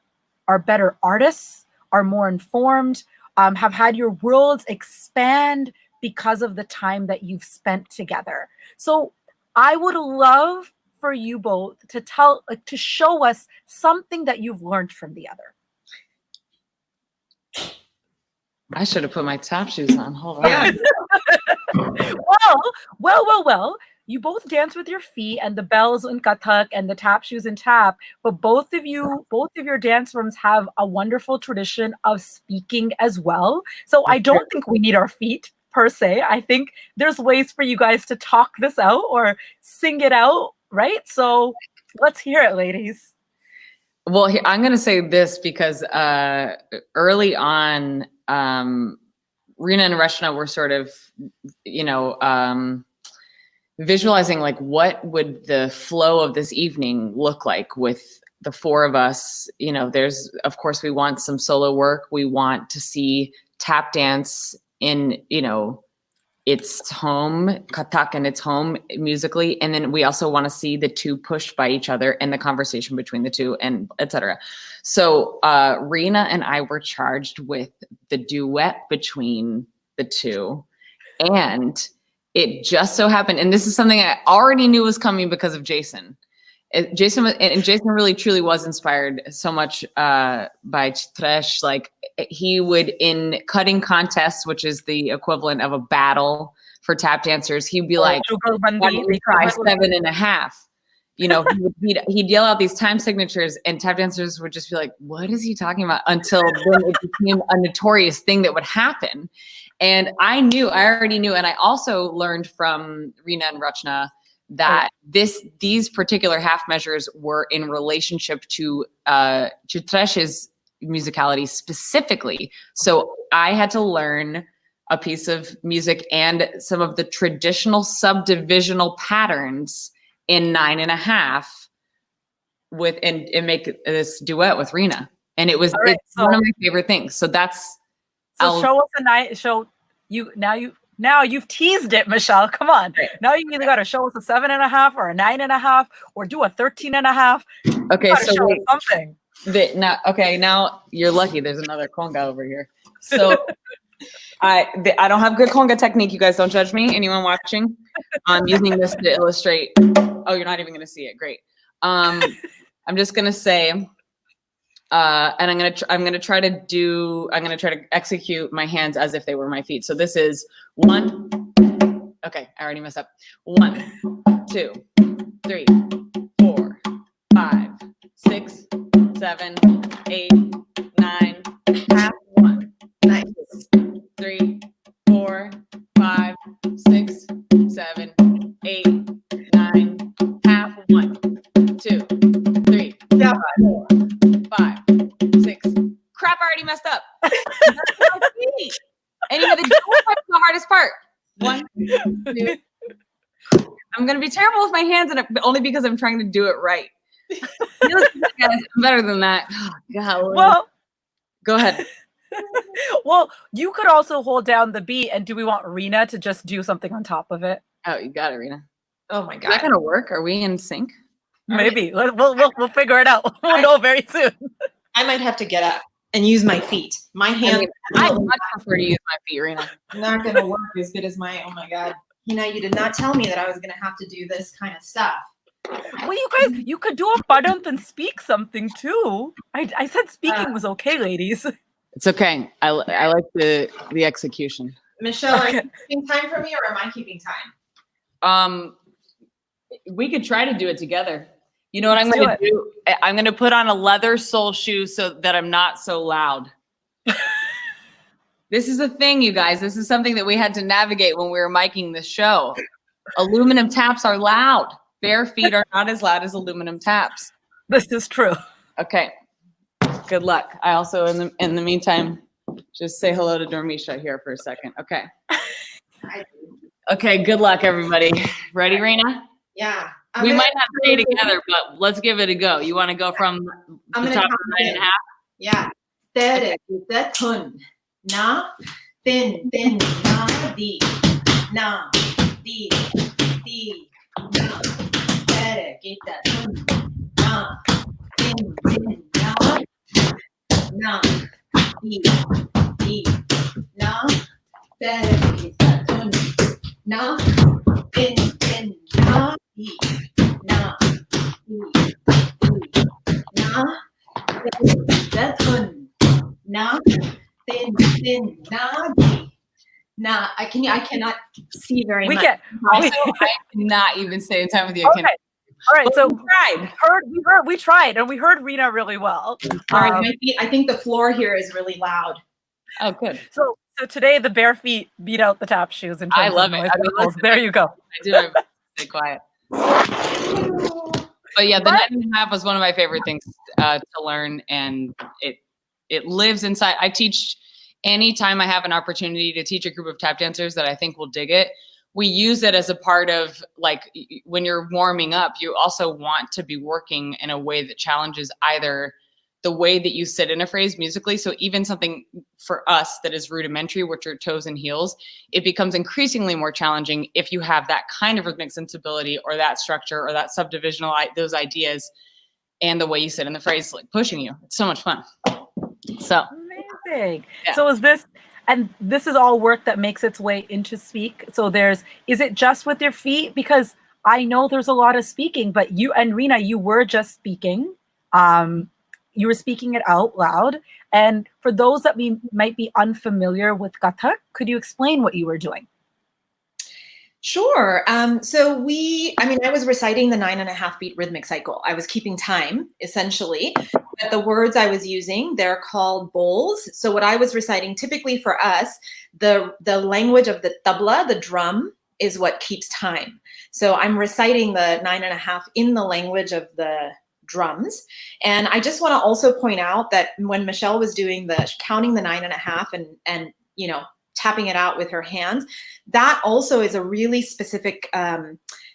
artists, are more informed, have had your worlds expand because of the time that you've spent together. So I would love for you both to show us something that you've learned from the other. I should have put my tap shoes on. Hold on. Yeah. Well. You both dance with your feet, and the bells in Kathak and the tap shoes in tap, but both of your dance forms have a wonderful tradition of speaking as well. So I don't think we need our feet per se. I think there's ways for you guys to talk this out or sing it out, right? So let's hear it, ladies. Well, I'm going to say this because early on, Rina and Rachna were sort of, visualizing like what would the flow of this evening look like with the 4 of us. There's, of course, we want some solo work. We want to see tap dance in, its home, Kathak in its home musically. And then we also want to see the 2 pushed by each other and the conversation between the 2 and etc. So Rina and I were charged with the duet between the 2. And it just so happened, and this is something I already knew was coming because of Jason. Jason really truly was inspired so much by Chitresh. Like, he would, in cutting contests, which is the equivalent of a battle for tap dancers, he'd be like, we try 7.5. He'd yell out these time signatures, and tap dancers would just be like, what is he talking about? Until then it became a notorious thing that would happen. And I already knew. And I also learned from Rina and Rachna that these particular half measures were in relationship to Tresh's musicality specifically. So I had to learn a piece of music and some of the traditional subdivisional patterns in 9.5 and make this duet with Rina. And it's one of my favorite things. So that's show us a night. Now you've teased it, Michelle. Come on. Right. Now you either got to show us a 7.5 or a 9.5 or do a 13.5. Okay, so show us something. Now you're lucky. There's another conga over here. So I don't have good conga technique. You guys don't judge me. Anyone watching? I'm using this to illustrate. Oh, you're not even going to see it. Great. I'm just going to say, and I'm going to try to execute my hands as if they were my feet. So this is 1. Okay, I already messed up. 1, 2, 3, 4, 5, 6, 7, 8, 9, half 1. Nice. 3, 4, 5, 6, 7, 8, 9, half 1, 2, 3, 4, 5, 6. Crap! I already messed up. And you know the hardest part. 1, 2. I'm gonna be terrible with my hands, and only because I'm trying to do it right. I'm better than that. Oh, God. Well, go ahead. Well, you could also hold down the beat, and do we want Rina to just do something on top of it? Oh, you got it, Rina. Oh my God. Is that gonna work? Are we in sync? Maybe. We'll figure it out. We'll know very soon. I might have to get up and use my feet. My hands. I much prefer to use my feet, Rina. Not going to work as good as my. Oh my God. Hena, you did not tell me that I was going to have to do this kind of stuff. Well, you guys, you could do a badump and speak something too. I said speaking was okay, ladies. It's okay. I like the execution. Michelle, are you keeping time for me, or am I keeping time? We could try to do it together. You know what I'm going to do? I'm going to put on a leather sole shoe so that I'm not so loud. This is a thing, you guys. This is something that we had to navigate when we were miking this show. Aluminum taps are loud. Bare feet are not as loud as aluminum taps. This is true. Okay. Good luck. I also, in the meantime, just say hello to Dormisha here for a second. Okay. Okay. Good luck, everybody. Ready, Rina? Yeah. We might not stay together, but let's give it a go. You want to go from the top of 9.5? Yeah. Tere kita tun na tin na di na di na tere kita tun na tin na di na tere kita tun na tin na di na I cannot see very much. I cannot even stay in time with you. Okay. All right. So we tried. We heard Rina really well. All right. I think the floor here is really loud. Oh, good. So today the bare feet beat out the tap shoes. I love it. There you go. I do have to stay quiet. But yeah, the 9.5 was one of my favorite things to learn, and it lives inside. I teach anytime I have an opportunity to teach a group of tap dancers that I think will dig it. We use it as a part of, like, when you're warming up, you also want to be working in a way that challenges either the way that you sit in a phrase musically. So even something for us that is rudimentary, which are toes and heels, it becomes increasingly more challenging if you have that kind of rhythmic sensibility or that structure or that subdivisional, those ideas, and the way you sit in the phrase, like, pushing you. It's so much fun. So amazing. Yeah. So this is all work that makes its way into speak. So is it just with your feet? Because I know there's a lot of speaking, but you and Rina, you were just speaking. You were speaking it out loud. And for those that might be unfamiliar with Kathak, could you explain what you were doing? Sure. So I was reciting the 9.5 beat rhythmic cycle. I was keeping time, essentially. But the words I was using, they're called bowls. So what I was reciting, typically for us, the language of the tabla, the drum, is what keeps time. So I'm reciting the 9.5 in the language of the drums. And I just want to also point out that when Michelle was doing the counting the 9.5 and you know, tapping it out with her hands, that also is a really specific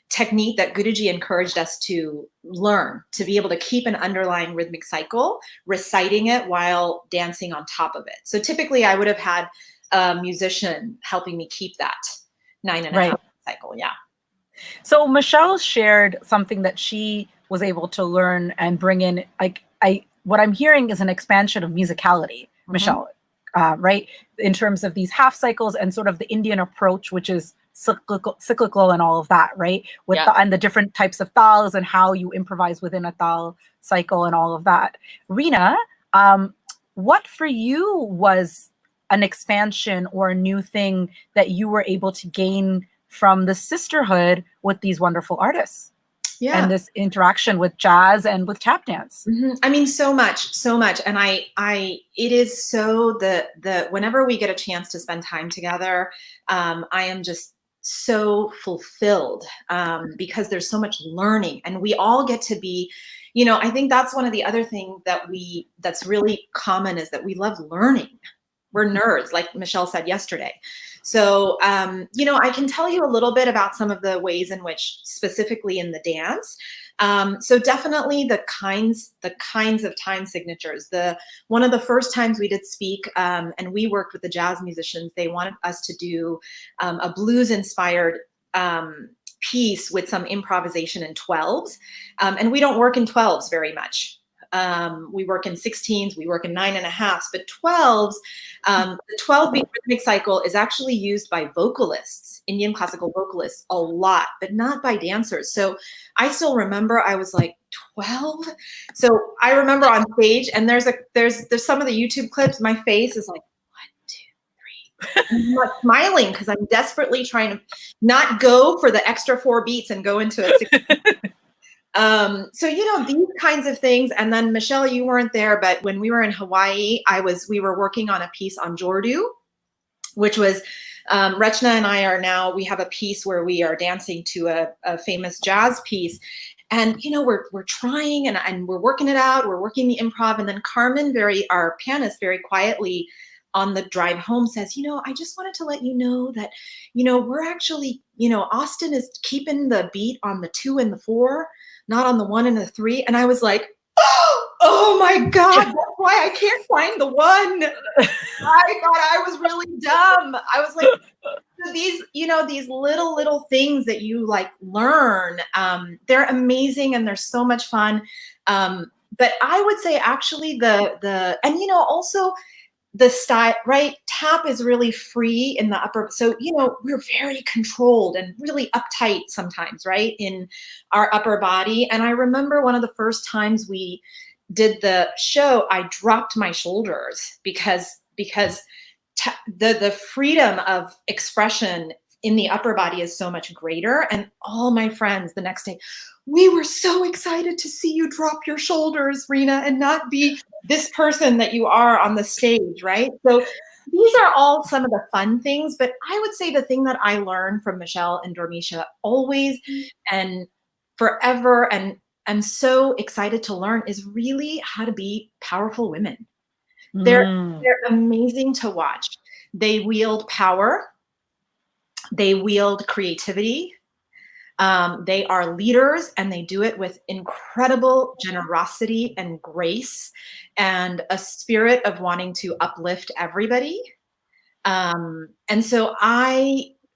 technique that Guruji encouraged us to learn, to be able to keep an underlying rhythmic cycle, reciting it while dancing on top of it. So typically I would have had a musician helping me keep that 9.5 cycle. Yeah. So Michelle shared something that she was able to learn and bring in, like, what I'm hearing is an expansion of musicality, Michelle, right? In terms of these half cycles and sort of the Indian approach, which is cyclical and all of that, right? With and the different types of tals and how you improvise within a tal cycle and all of that. Rina, what for you was an expansion or a new thing that you were able to gain from the sisterhood with these wonderful artists? And this interaction with jazz and with tap dance. I mean, so much. And it is so whenever we get a chance to spend time together, I am just so fulfilled because there's so much learning, and we all get to be, you know, I think that's one of the other things that's really common is that we love learning. We're nerds, like Michelle said yesterday. So, you know, I can tell you a little bit about some of the ways in which specifically in the dance. So definitely the kinds of time signatures. One of the first times we did speak, and we worked with the jazz musicians, they wanted us to do a blues inspired piece with some improvisation in 12s. And we don't work in 12s very much. We work in 16s, we work in 9.5s, but 12s, the 12-beat rhythmic cycle is actually used by vocalists, Indian classical vocalists, a lot, but not by dancers. So I still remember I was like 12. So I remember on stage, and there's some of the YouTube clips, my face is like 1, 2, 3. I'm not smiling because I'm desperately trying to not go for the extra 4 beats and go into a 16. So, you know, these kinds of things. And then Michelle, you weren't there, but when we were in Hawaii, we were working on a piece on Jordu, which was, Rachna and I we have a piece where we are dancing to a famous jazz piece. And, you know, we're trying and we're working it out. We're working the improv. And then Carmen, our pianist, very quietly on the drive home says, you know, I just wanted to let you know that, you know, we're actually, you know, Austin is keeping the beat on the 2 and the 4, not on the 1 and the 3. And I was like, oh my God, that's why I can't find the 1. I thought I was really dumb. I was like, these, you know, these little things that you like learn, they're amazing and they're so much fun. But I would say actually and you know, also the style, right? Tap is really free in the upper. So, you know, we're very controlled and really uptight sometimes, right? In our upper body. And I remember one of the first times we did the show, I dropped my shoulders because the freedom of expression in the upper body is so much greater. And all my friends the next day, we were so excited to see you drop your shoulders, Rina, and not be this person that you are on the stage, right? So these are all some of the fun things, but I would say the thing that I learned from Michelle and Dormisha always and forever, and I'm so excited to learn, is really how to be powerful women. They're amazing to watch. They wield power. They wield creativity. They are leaders, and they do it with incredible generosity and grace and a spirit of wanting to uplift everybody. And so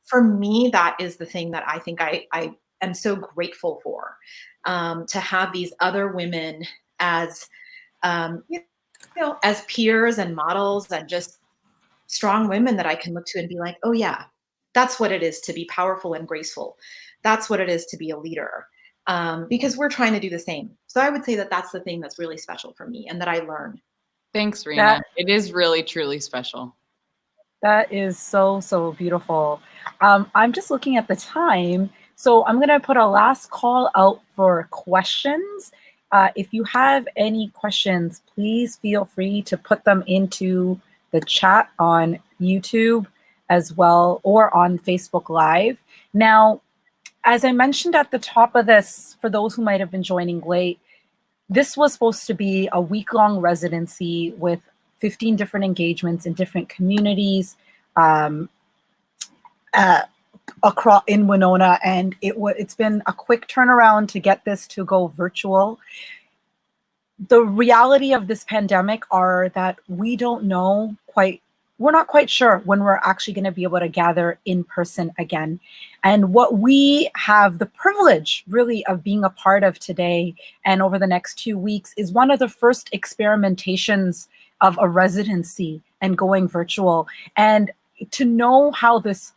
for me, that is the thing that I think I am so grateful for, to have these other women as, you know, as peers and models and just strong women that I can look to and be like, oh yeah, that's what it is to be powerful and graceful. That's what it is to be a leader, because we're trying to do the same. So I would say that that's the thing that's really special for me and that I learned. Thanks, Rina. It is really, truly special. That is so, so beautiful. I'm just looking at the time. So I'm going to put a last call out for questions. If you have any questions, please feel free to put them into the chat on YouTube. as well, or on Facebook Live. Now, as I mentioned at the top of this, for those who might have been joining late, this was supposed to be a week-long residency with 15 different engagements in different communities across in Winona, and it's been a quick turnaround to get this to go virtual. The reality of this pandemic are that we don't know quite, we're not quite sure when we're actually going to be able to gather in person again. And what we have the privilege really of being a part of today and over the next 2 weeks is one of the first experimentations of a residency and going virtual. And to know how this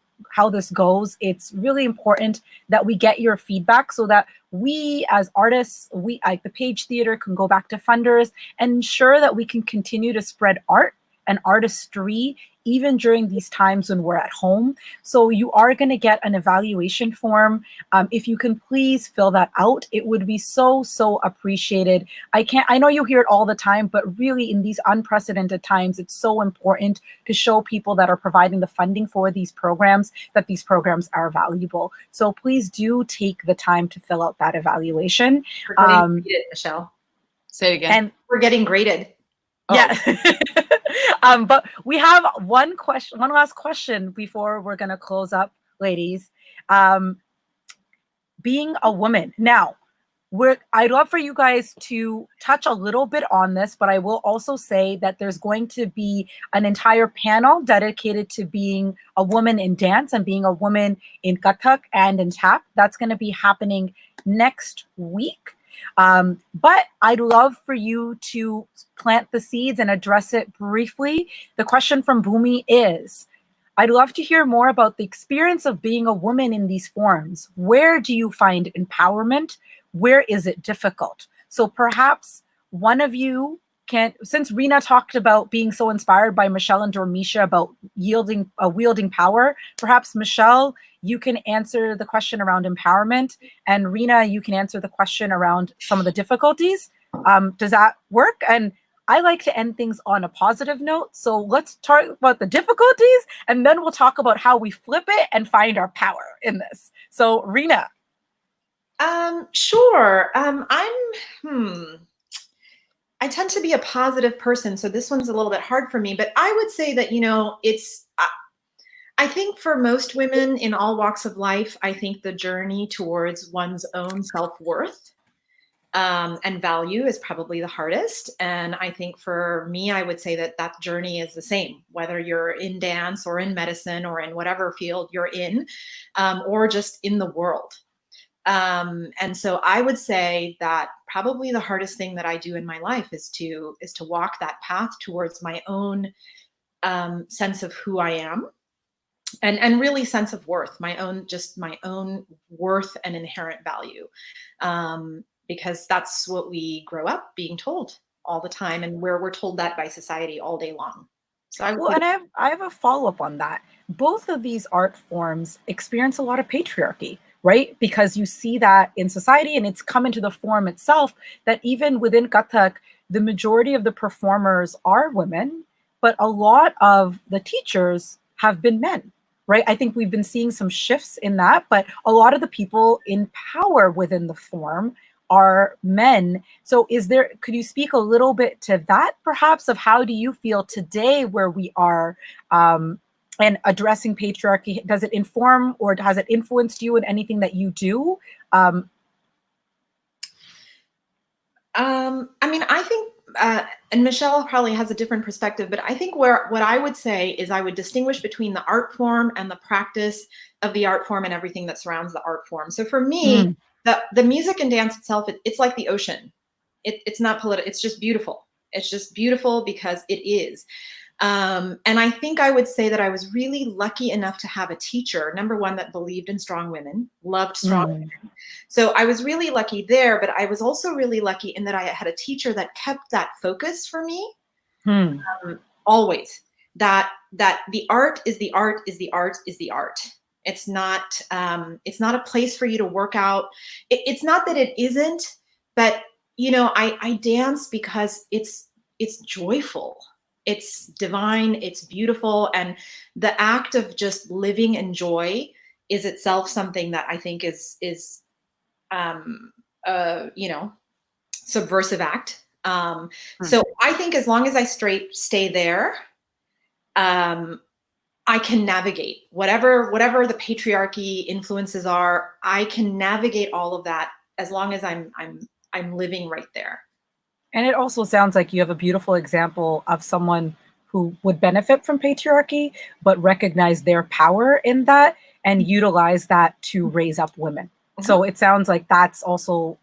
goes, it's really important that we get your feedback so that we as artists, we like the Page Theater, can go back to funders and ensure that we can continue to spread art and artistry even during these times when we're at home. So you are going to get an evaluation form. If you can please fill that out, it would be so appreciated. I know you hear it all the time, but really in these unprecedented times, it's so important to show people that are providing the funding for these programs that these programs are valuable. So please do take the time to fill out that evaluation. We're getting graded, Michelle. Say it again. And we're getting graded. Yeah. But we have one last question before we're going to close up, ladies. Being a woman. Now, I'd love for you guys to touch a little bit on this, but I will also say that there's going to be an entire panel dedicated to being a woman in dance and being a woman in Kathak and in tap. That's going to be happening next week. But I'd love for you to plant the seeds and address it briefly. The question from Bhumi is, I'd love to hear more about the experience of being a woman in these forms. Where do you find empowerment? Where is it difficult? So perhaps one of you can, since Rina talked about being so inspired by Michelle and Dormisha about wielding power, perhaps Michelle, you can answer the question around empowerment, and Rina, you can answer the question around some of the difficulties. Does that work? And I like to end things on a positive note. So let's talk about the difficulties, and then we'll talk about how we flip it and find our power in this. So Rina. Sure. I tend to be a positive person, so this one's a little bit hard for me, but I would say that, I think for most women in all walks of life, I think the journey towards one's own self-worth and value is probably the hardest. And I think for me, I would say that journey is the same, whether you're in dance or in medicine or in whatever field you're in, or just in the world. And so I would say that probably the hardest thing that I do in my life is to walk that path towards my own sense of who I am, and really sense of worth, my own worth and inherent value, because that's what we grow up being told all the time, and where we're told that by society all day long. So I have a follow-up on that. Both of these art forms experience a lot of patriarchy, right? Because you see that in society, and it's come into the form itself that even within Kathak, the majority of the performers are women, but a lot of the teachers have been men, right? I think we've been seeing some shifts in that, but a lot of the people in power within the form are men. So could you speak a little bit to that perhaps, of how do you feel today where we are and addressing patriarchy? Does it inform or has it influenced you in anything that you do? I think, and Michelle probably has a different perspective, but I think what I would say is I would distinguish between the art form and the practice of the art form and everything that surrounds the art form. So for me, the music and dance itself, it's like the ocean. It's not political. It's just beautiful. It's just beautiful because it is. And I think I would say that I was really lucky enough to have a teacher, number one, that believed in strong women, loved strong women. So I was really lucky there, but I was also really lucky in that I had a teacher that kept that focus for me always, that the art is the art is the art is the art. It's not a place for you to work out. It's not that it isn't, but I dance because it's joyful. It's divine, it's beautiful, and the act of just living in joy is itself something that I think is you know, subversive act. So I think as long as I stay there, I can navigate whatever the patriarchy influences are. I can navigate all of that as long as I'm living right there. And it also sounds like you have a beautiful example of someone who would benefit from patriarchy, but recognize their power in that and utilize that to raise up women. So it sounds like that's also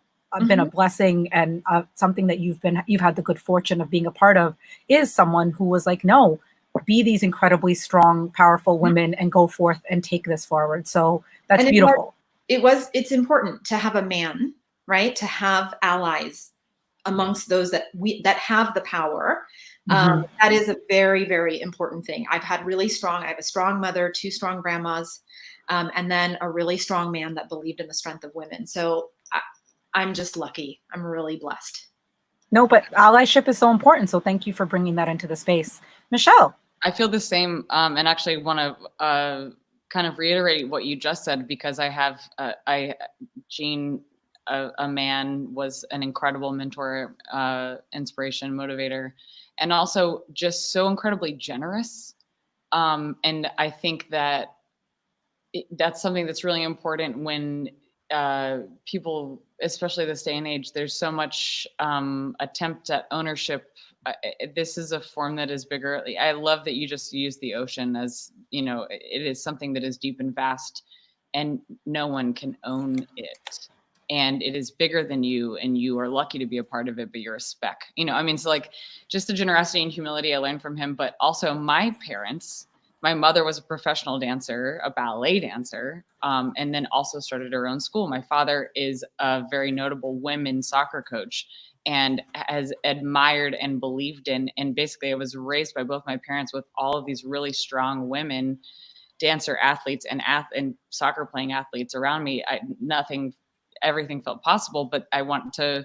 been a blessing, and something that you've had the good fortune of being a part of, is someone who was like, no, be these incredibly strong, powerful women and go forth and take this forward. So that's beautiful. It's important to have a man, right? To have allies amongst those that have the power. That is a very, very important thing. I have a strong mother, 2 strong grandmas, and then a really strong man that believed in the strength of women. So I'm just lucky. I'm really blessed. No, but allyship is so important. So thank you for bringing that into the space. Michelle. I feel the same, and actually want to kind of reiterate what you just said, because I have, Gene, a man, was an incredible mentor, inspiration, motivator, and also just so incredibly generous. And I think that that's something that's really important when people, especially this day and age, there's so much attempt at ownership. This is a form that is bigger. I love that you just used the ocean as, it is something that is deep and vast, and no one can own it. And it is bigger than you, and you are lucky to be a part of it, but you're a speck. So like, just the generosity and humility I learned from him, but also my parents. My mother was a professional dancer, a ballet dancer, and then also started her own school. My father is a very notable women's soccer coach and has admired and believed in. And basically, I was raised by both my parents with all of these really strong women, dancer athletes and soccer playing athletes around me. Everything felt possible, but I want to.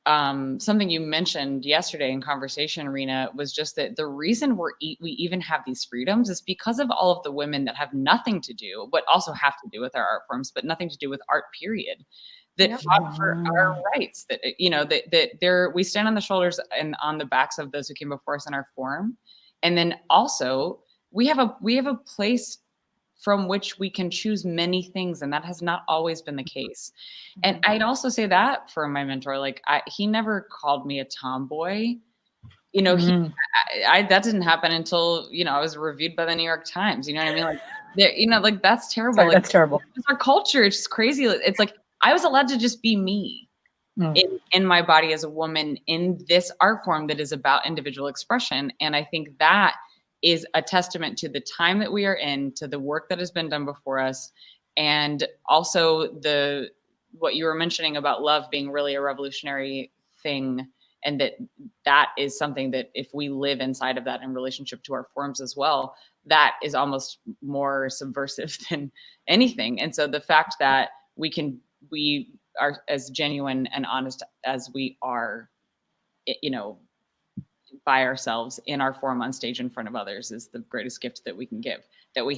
Something you mentioned yesterday in conversation, Rina, was just that the reason we even have these freedoms is because of all of the women that have nothing to do, but also have to do with our art forms, but nothing to do with art, period, that fought for our rights, that we stand on the shoulders and on the backs of those who came before us in our form. And then also we have a place from which we can choose many things. And that has not always been the case. And I'd also say that for my mentor, like he never called me a tomboy. That didn't happen until, I was reviewed by the New York Times. You know what I mean? Like, that's terrible. Sorry, that's terrible. It's our culture. It's just crazy. It's like, I was allowed to just be me in my body as a woman in this art form that is about individual expression. And I think that is a testament to the time that we are in, to the work that has been done before us. And also what you were mentioning about love being really a revolutionary thing. And that is something that if we live inside of that in relationship to our forms as well, that is almost more subversive than anything. And so the fact that we are as genuine and honest as we are, by ourselves in our form on stage in front of others is the greatest gift that we can give, that we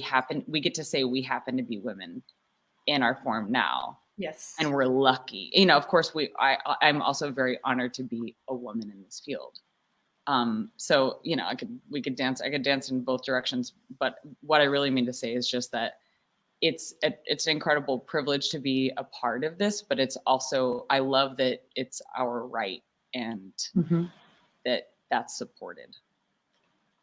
get to say we happen to be women in our form now. Yes. And we're lucky. Of course I'm also very honored to be a woman in this field. So, I could dance in both directions, but what I really mean to say is just that it's an incredible privilege to be a part of this, but it's also, I love that it's our right and that's supported.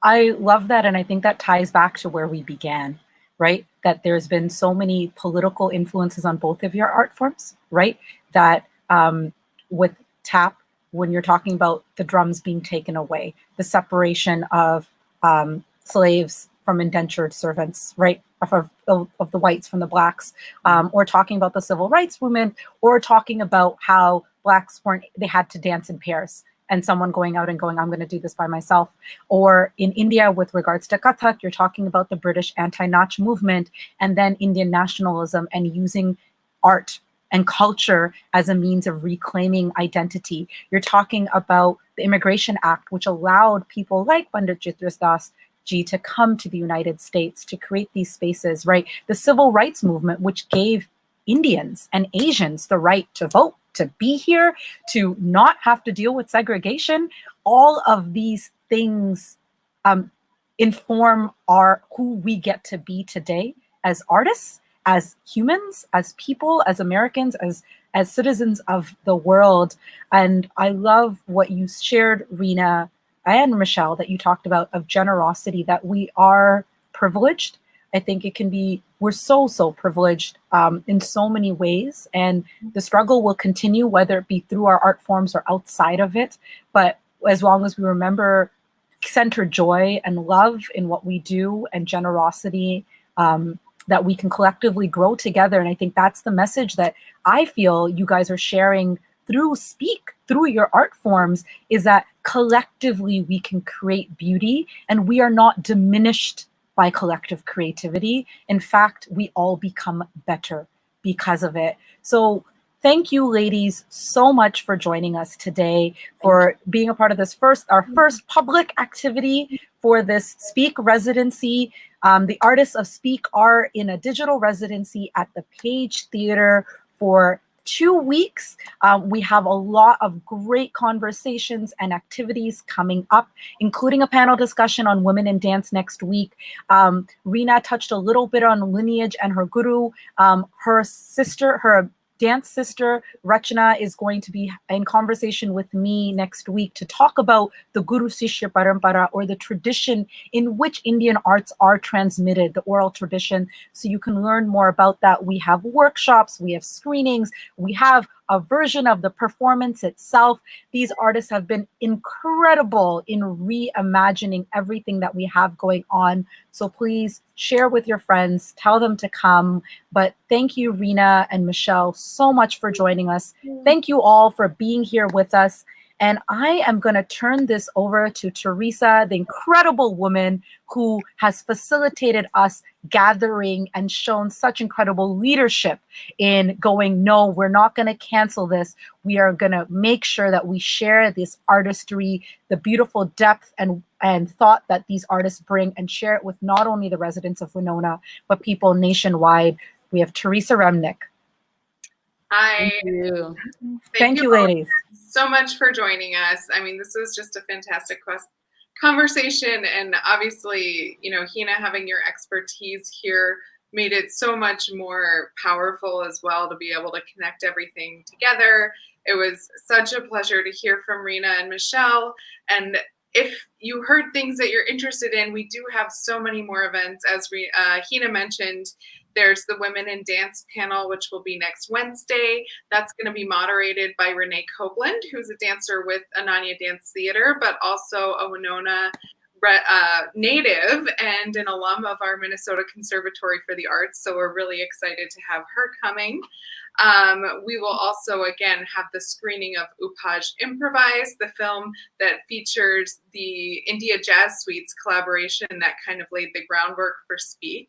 I love that. And I think that ties back to where we began, right? That there's been so many political influences on both of your art forms, right? That with tap, when you're talking about the drums being taken away, the separation of slaves from indentured servants, right? Of the whites from the blacks, or talking about the civil rights movement, or talking about how blacks they had to dance in pairs. And someone going out and going, I'm going to do this by myself. Or in India, with regards to Kathak, you're talking about the British anti-Nach movement and then Indian nationalism and using art and culture as a means of reclaiming identity. You're talking about the Immigration Act, which allowed people like Pandit Jitras Das ji to come to the United States to create these spaces, right? The Civil Rights Movement, which gave Indians and Asians the right to vote, to be here, to not have to deal with segregation. All of these things inform who we get to be today as artists, as humans, as people, as Americans, as citizens of the world. And I love what you shared, Rina and Michelle, that you talked about, of generosity, that we are privileged. I think it can be, we're so privileged in so many ways. And the struggle will continue, whether it be through our art forms or outside of it. But as long as we remember, center joy and love in what we do, and generosity, that we can collectively grow together. And I think that's the message that I feel you guys are sharing through Speak, through your art forms, is that collectively we can create beauty, and we are not diminished by collective creativity. In fact, we all become better because of it. So thank you, ladies, so much for joining us today, for being a part of this our first public activity for this Speak residency. The artists of Speak are in a digital residency at the Page Theater for 2 weeks. We have a lot of great conversations and activities coming up, including a panel discussion on women in dance next week. Rina touched a little bit on lineage and her guru. Her dance sister, Rachana, is going to be in conversation with me next week to talk about the Guru Sishya Parampara, or the tradition in which Indian arts are transmitted, the oral tradition. So you can learn more about that. We have workshops, we have screenings, we have a version of the performance itself. These artists have been incredible in reimagining everything that we have going on. So please share with your friends, tell them to come. But thank you, Rina and Michelle, so much for joining us. Thank you all for being here with us. And I am going to turn this over to Teresa, the incredible woman who has facilitated us gathering and shown such incredible leadership in going, no, we're not going to cancel this. We are going to make sure that we share this artistry, the beautiful depth and thought that these artists bring, and share it with not only the residents of Winona, but people nationwide. We have Teresa Remnick. Hi. Thank you. Thank you, ladies, so much for joining us. I mean, this was just a fantastic conversation, and obviously, you know, Hena, having your expertise here made it so much more powerful as well, to be able to connect everything together. It was such a pleasure to hear from Rina and Michelle. And if you heard things that you're interested in, we do have so many more events. As Hena mentioned, there's the Women in Dance panel, which will be next Wednesday. That's going to be moderated by Renee Copeland, who's a dancer with Ananya Dance Theater, but also a Winona native and an alum of our Minnesota Conservatory for the Arts. So we're really excited to have her coming. We will also, again, have the screening of Upaj Improvise, the film that features the India Jazz Suites collaboration that kind of laid the groundwork for Speak,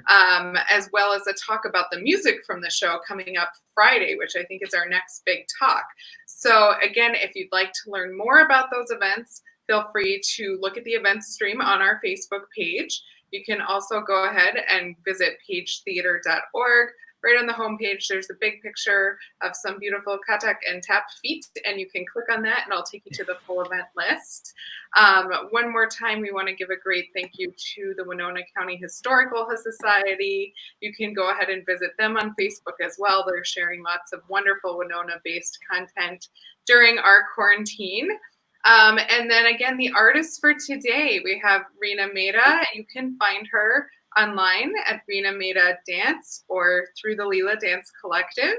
as well as a talk about the music from the show coming up Friday, which I think is our next big talk. So again, if you'd like to learn more about those events, feel free to look at the events stream on our Facebook page. You can also go ahead and visit pagetheater.org. Right on the homepage, there's a big picture of some beautiful Kathak and tap feet, and you can click on that and I'll take you to the full event list. One more time, we want to give a great thank you to the Winona County Historical Society. You can go ahead and visit them on Facebook as well. They're sharing lots of wonderful Winona-based content during our quarantine. And then again, the artists for today, we have Rina Mehta. You can find her online at Rina Mehta Dance or through the Leela Dance Collective.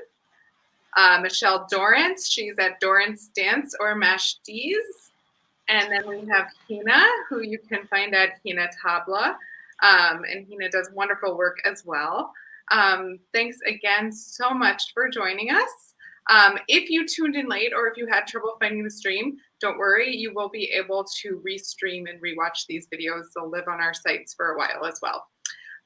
Michelle Dorrance, she's at Dorrance Dance or Mash D's. And then we have Hena, who you can find at Hena Tabla. And Hena does wonderful work as well. Thanks again so much for joining us. If you tuned in late or if you had trouble finding the stream, don't worry, you will be able to restream and rewatch these videos. They'll live on our sites for a while as well.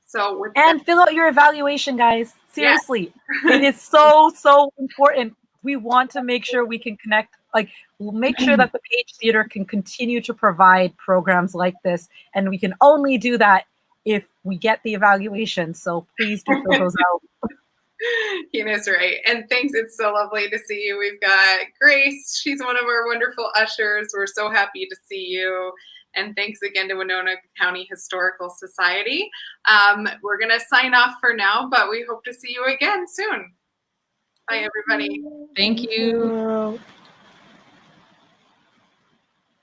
So fill out your evaluation, guys. Seriously, yeah. It is so important. We want to make sure we can connect. Like, we'll make sure that the Page Theater can continue to provide programs like this. And we can only do that if we get the evaluation. So please do fill those out. Hena's right. And thanks. It's so lovely to see you. We've got Grace. She's one of our wonderful ushers. We're so happy to see you. And thanks again to Winona County Historical Society. We're going to sign off for now, but we hope to see you again soon. Bye, everybody. Thank you.